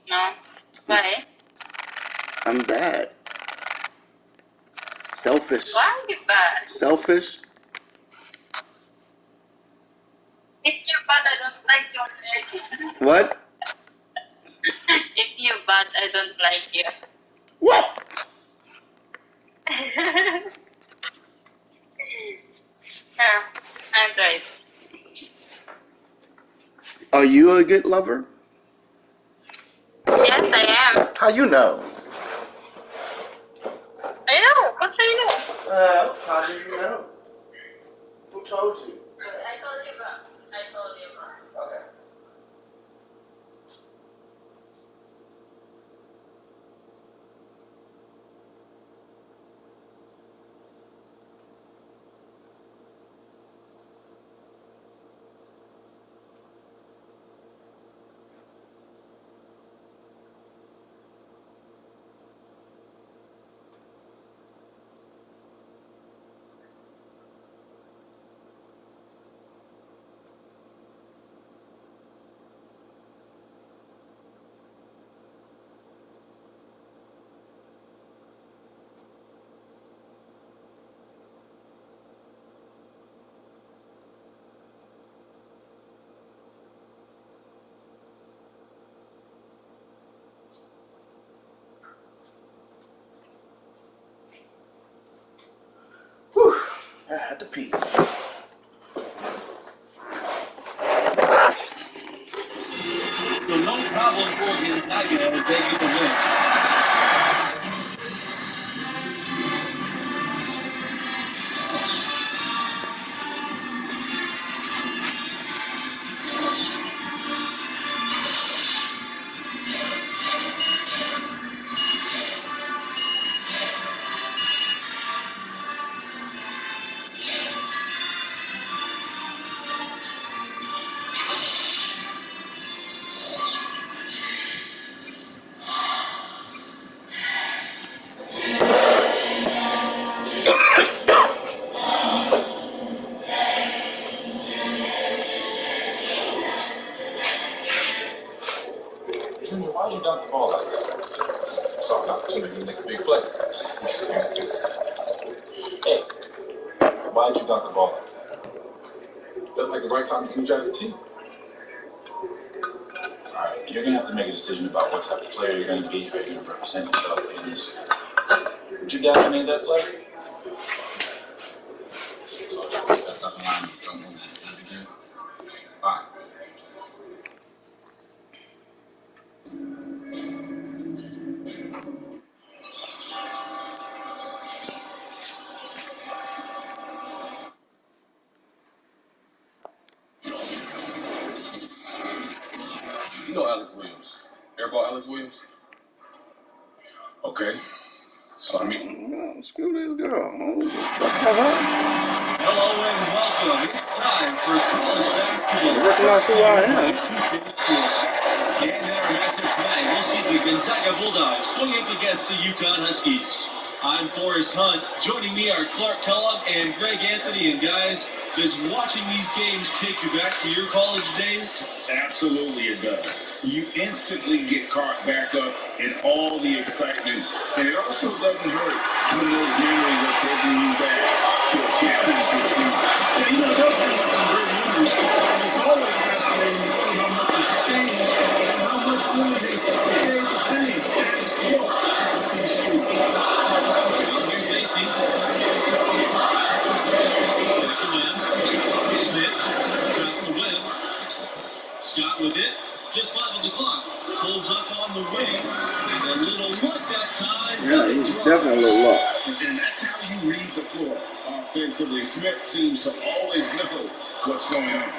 No. Why? I'm bad. Selfish. Why are you bad? Selfish. If you're bad, I don't like you already. What? If you're bad, I don't like you. What? Yeah, I'm right. Are you a good lover? Yes, I am. How you know? I know. What do you know? How do you know? Who told you? I told you about. Okay. I had to pee. So no problem for Gonzaga as they get the win. Junior, why you dunk the ball like that? Saw an opportunity to make a big play. Hey, why did you dunk the ball like that? Felt like the right time to energize the team. Alright, you're going to have to make a decision about what type of player you're going to be, how you're going to represent yourself in this. Would you doubt you made that play? So I stepped up the line and you don't want me to do it again? Fine. You know Alex Williams. Airball Alex Williams? Okay. So I mean, screw this girl. Hello and welcome. It's time for college basketball. You recognize who I am? And in our matchup tonight, we'll see the Gonzaga Bulldogs going up against the UConn Huskies. I'm Forrest Hunt. Joining me are Clark Kellogg and Greg Anthony. And guys, does watching these games take you back to your college days? Absolutely it does. You instantly get caught back up in all the excitement. And it also doesn't hurt when those memories are taking you back to a championship team. Yeah, you know, those are some great memories. And it's always fascinating to see how much has changed and how much really has stayed the same, status quo with these schools. Here's Macy. Back to Webb. Smith. Across the Webb. Scott with it. Just 5 on the clock. Pulls up on the wing. And a little look that time. Yeah, he's definitely a little luck. And that's how you read the floor. Offensively, Smith seems to always know what's going on.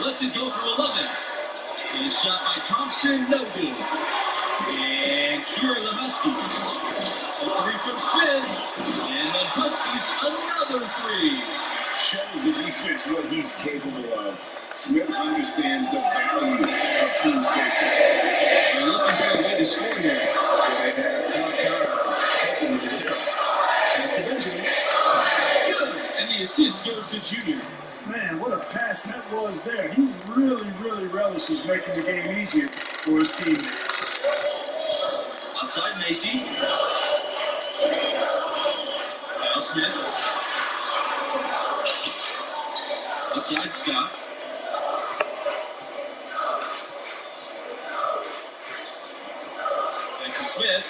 Lets it go for 11. And a shot by Thompson, no good. And here are the Huskies. A 3 from Smith. And the Huskies another 3. Shows the defense what he's capable of. Smith understands the value of team spacing. They're looking for a way to score here. They had a tough time taking it to the hill. Pass to Benjamin. Good. And the assist goes to Junior. Man, what a pass that was there. He really, really relishes making the game easier for his teammates. Outside Macy. Now Smith. Outside Scott. Back to Smith.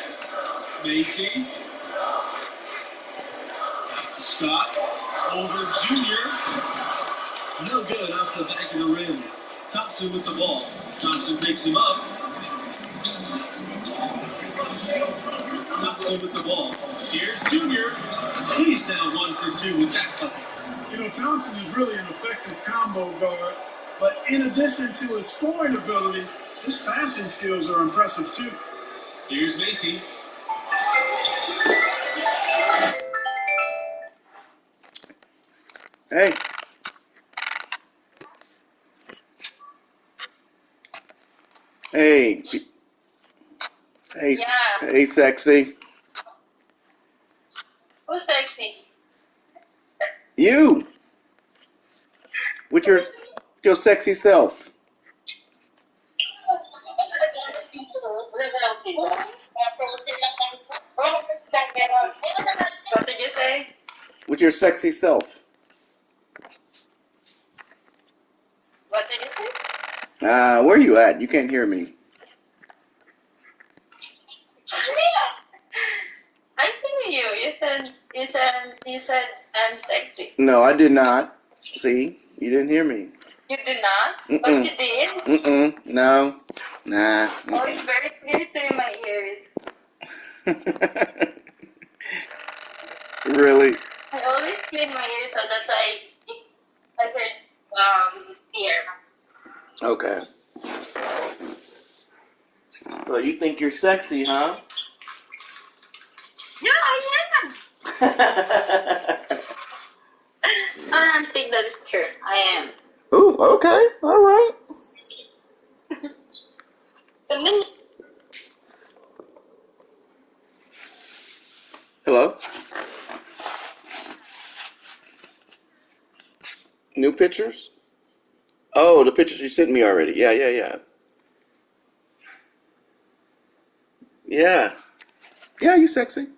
Macy. Back to Scott. Over Junior. No good off the back of the rim. Thompson with the ball. Thompson picks him up. Thompson with the ball. Here's Junior. He's now 1 for 2 with that bucket. You know, Thompson is really an effective combo guard, but in addition to his scoring ability, his passing skills are impressive too. Here's Macy. Hey. Hey. Hey. Yeah. Hey, sexy. Who's sexy? You. With your sexy self. What did you say? With your sexy self. What did you say? Where are you at? You can't hear me. I hear you. me? No, I did not. See, you didn't hear me. You did not? Mm-mm. But you did? No. Nah. Oh, it's very clear through my ears. Really? I always clean my ears, so that's why I could hear. Okay. So you think you're sexy, huh? Yeah, I am. I don't think that is true. I am. Ooh, okay. All right. And then Hello? New pictures? Oh, the pictures you sent me already. Yeah. Yeah. Yeah, you sexy.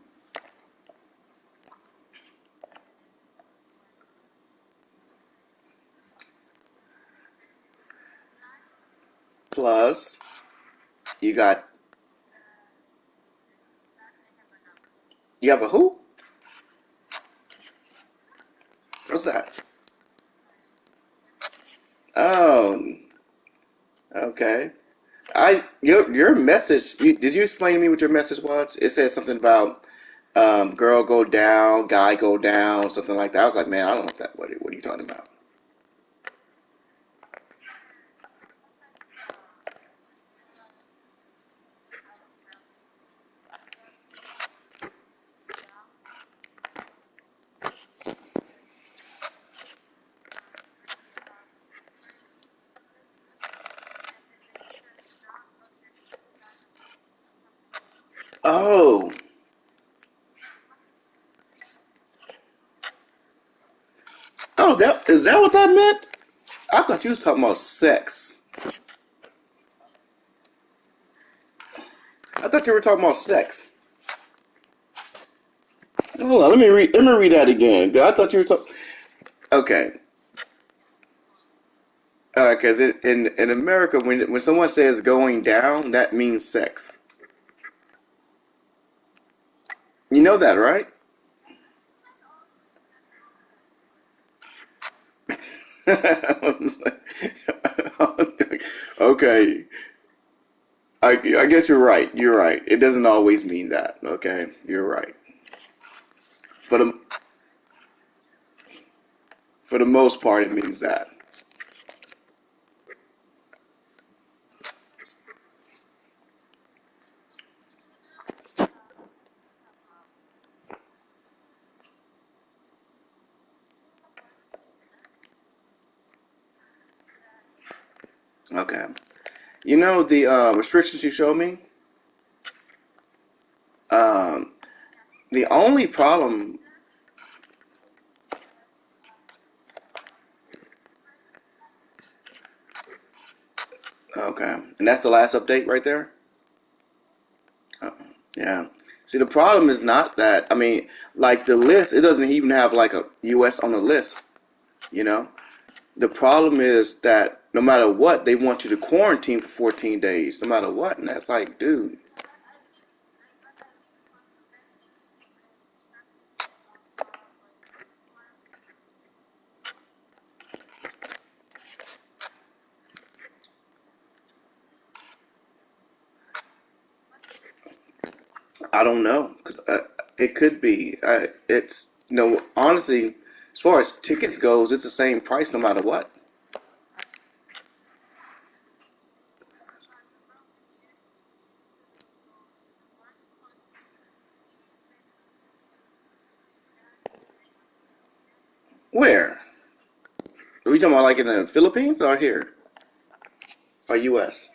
Plus, you have a who? What's that? Oh, okay. Your message. Did you explain to me what your message was? It said something about girl go down, guy go down, something like that. I was like, man, I don't know what are you talking about? Oh, that is that what that meant? I thought you was talking about sex. I thought you were talking about sex. Hold on, let me read that again. I thought you were talking. Okay, because in America, when someone says going down, that means sex. You know that, right? Okay, I guess you're right. You're right. It doesn't always mean that. Okay, you're right. For the for the most part, it means that. Okay. You know the restrictions you showed me. Um, the only problem. Okay, and that's the last update right there. Uh, yeah. See, the problem is not that. I mean, like the list, it doesn't even have like a U.S. on the list. You know, the problem is that no matter what, they want you to quarantine for 14 days, no matter what, and that's like, dude, I don't know, 'cause, it could be. It's no, honestly, as far as tickets goes, it's the same price no matter what. Where? Are we talking about like in the Philippines or here or U.S.?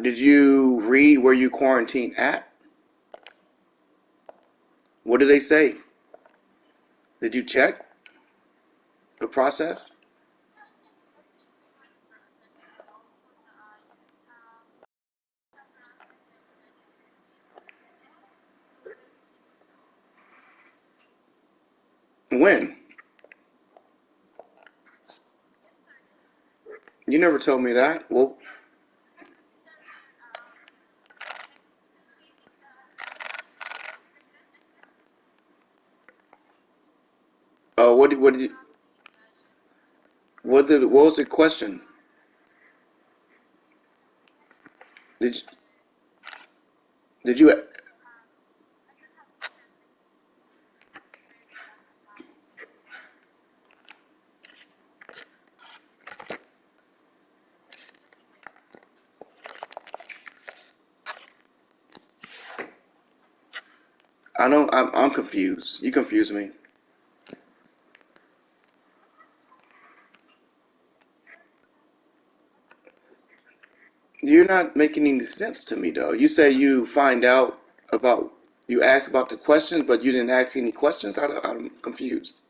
Did you read where you quarantined at? What did they say? Did you check the process? When? You never told me that. Well, what did you what was the question? Did you, did you? I don't. I'm confused. You confuse me. You're not making any sense to me though. You say you find out about you asked about the questions, but you didn't ask any questions. I'm confused.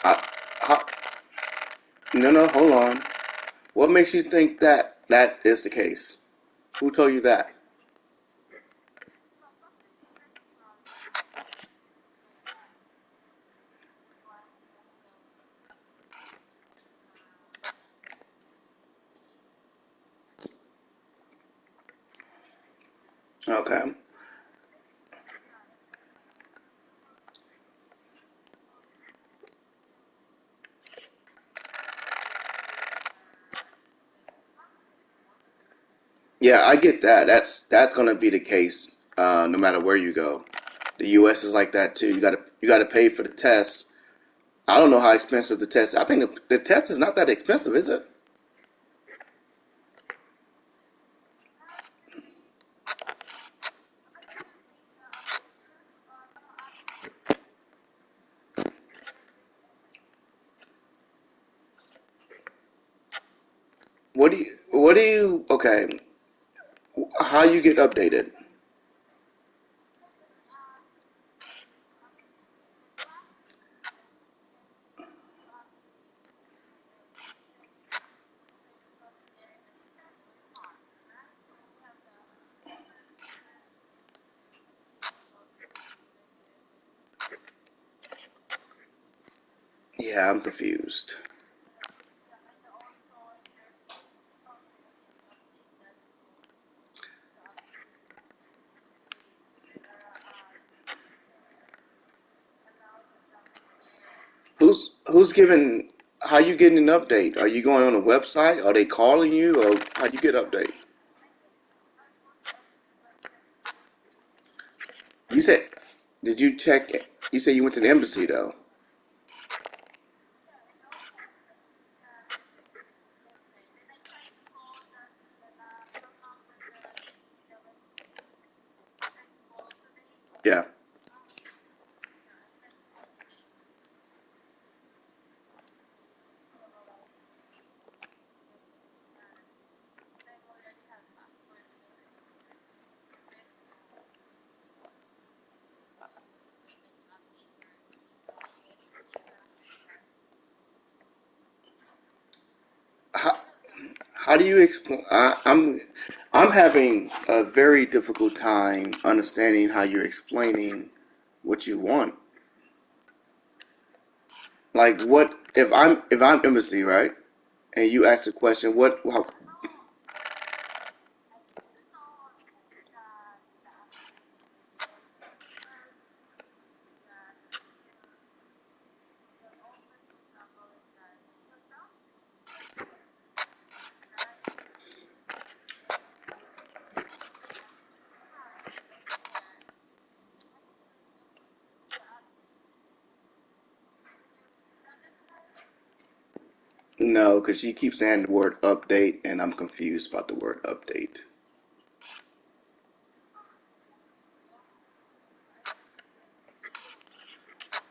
I, how, no, no, hold on. What makes you think that that is the case? Who told you that? Okay. Yeah, I get that. That's gonna be the case, no matter where you go. The U.S. is like that too. You gotta pay for the test. I don't know how expensive the test. I think the test is not that expensive, is it? Okay, how you get updated? Yeah, I'm confused. Who's giving? How you getting an update? Are you going on a website? Are they calling you, or how you get update? You said, did you check? You said you went to the embassy though. Yeah. How, how do you explain? I'm having a very difficult time understanding how you're explaining what you want. Like what if I'm embassy, right? And you ask the question, what? How, no, because you keep saying the word update, and I'm confused about the word update.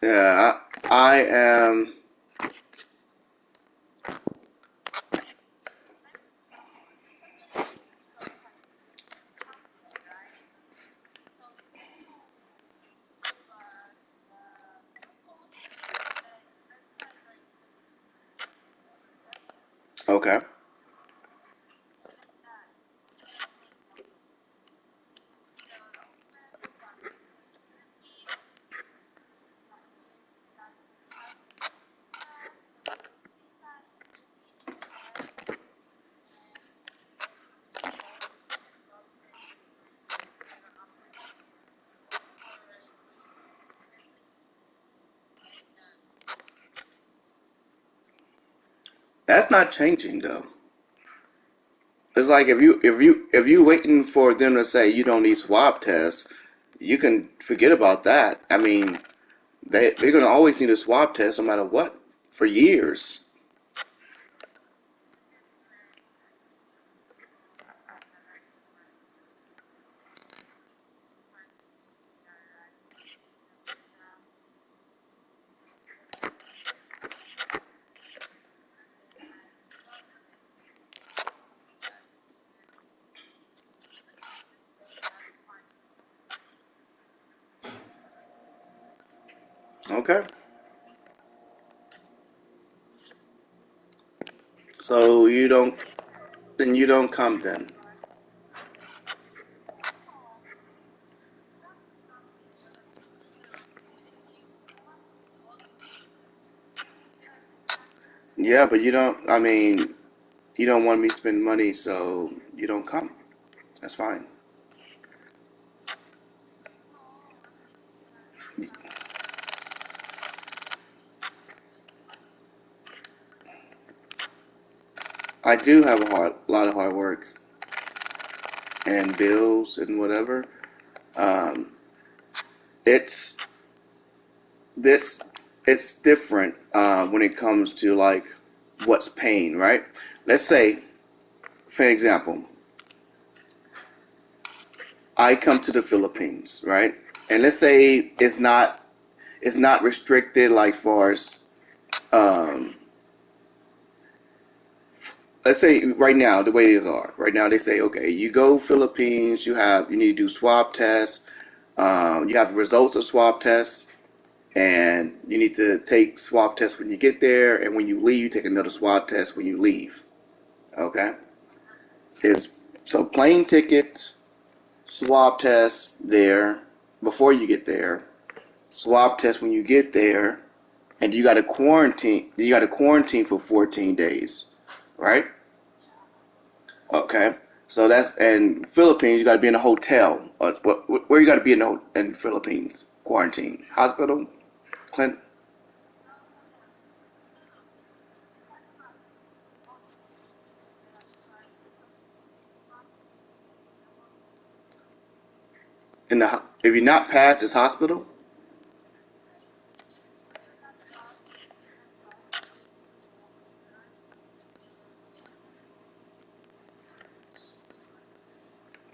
Yeah, I am. Okay. That's not changing though. It's like if you waiting for them to say you don't need swab tests, you can forget about that. I mean, they're gonna always need a swab test no matter what for years. Okay, so you don't come then. Yeah, but you don't. I mean, you don't want me to spend money, so you don't come. That's fine. I do have lot of hard work and bills and whatever. Um, it's it's it's different when it comes to like what's pain, right? Let's say, for example, I come to the Philippines, right? And let's say it's not restricted like far as um, let's say right now the way it is are right now they say okay you go Philippines you need to do swab tests, you have the results of swab tests, and you need to take swab tests when you get there, and when you leave you take another swab test when you leave. Okay, is so plane tickets, swab tests there before you get there, swab test when you get there, and you got to quarantine. You got to quarantine for 14 days, right? Okay, so that's in Philippines. You got to be in a hotel. Where you got to be in Philippines? Quarantine, hospital, clinic, in the if you're not past this hospital.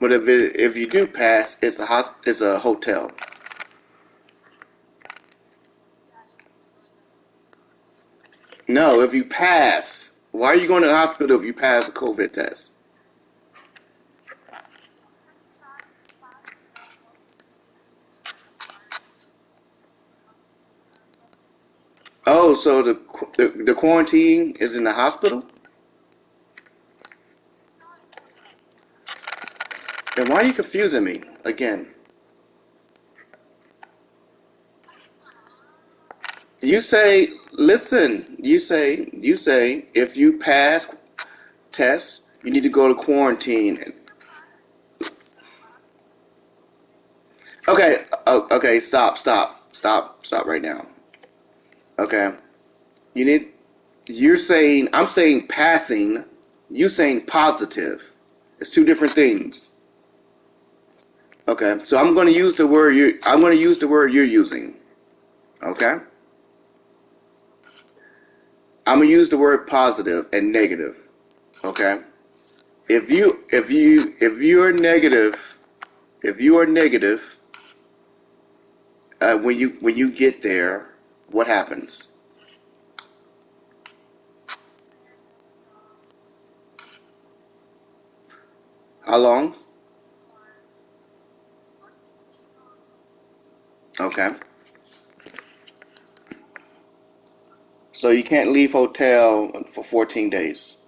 But if you do pass, it's a hotel. No, if you pass, why are you going to the hospital if you pass a COVID test? Oh, so the quarantine is in the hospital? Then why are you confusing me again? You say, listen, you say if you pass tests, you need to go to quarantine. Okay, okay, stop right now. Okay, you need. You're saying I'm saying passing. You saying positive. It's two different things. Okay, so I'm going to use the word you. I'm going to use the word you're using. Okay, I'm going to use the word positive and negative. Okay, if you are negative, when you get there, what happens? How long? Okay, so you can't leave hotel for 14 days.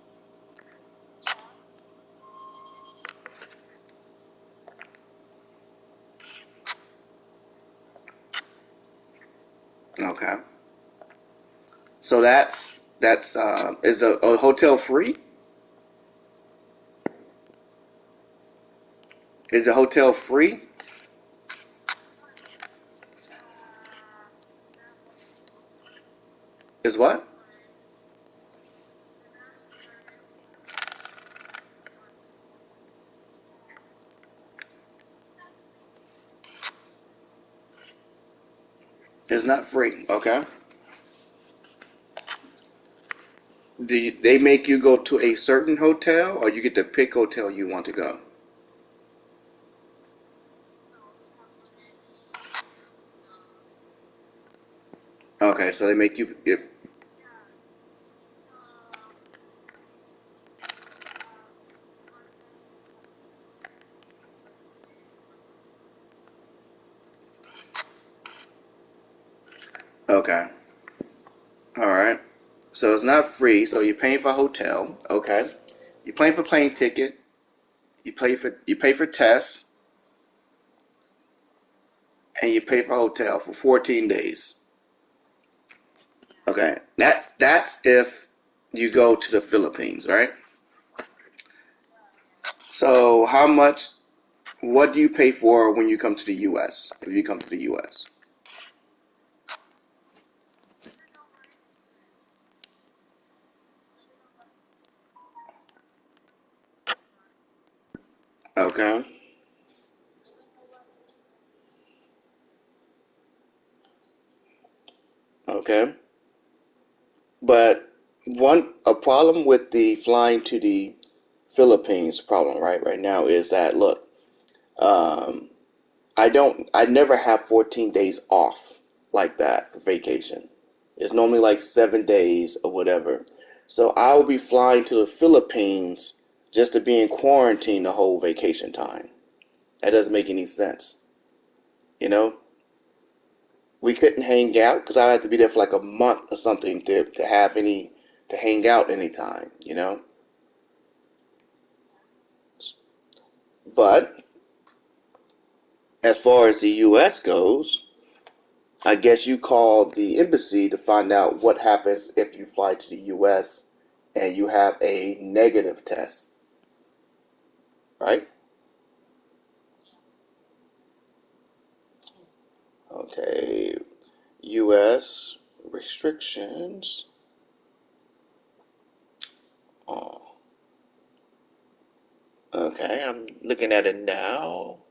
Okay, so that's is the hotel free? Is the hotel free? Is what? It's not free. Okay. They make you go to a certain hotel, or you get to pick hotel you want to go? Okay, so they make you. Okay. All right. So it's not free. So you're paying for a hotel. Okay. You're paying for plane ticket. You pay for tests, and you pay for hotel for 14 days. Okay. That's if you go to the Philippines, right? So how much? What do you pay for when you come to the U.S.? If you come to the U.S. Okay. Okay. But a problem with the flying to the Philippines problem right now is that look, um, I never have 14 days off like that for vacation. It's normally like 7 days or whatever. So I'll be flying to the Philippines just to be in quarantine the whole vacation time. That doesn't make any sense. You know, we couldn't hang out because I had to be there for like a month or something to have any to hang out anytime. But as far as the U.S. goes, I guess you call the embassy to find out what happens if you fly to the U.S. and you have a negative test, right? Okay, U.S. restrictions. Oh, okay, I'm looking at it now.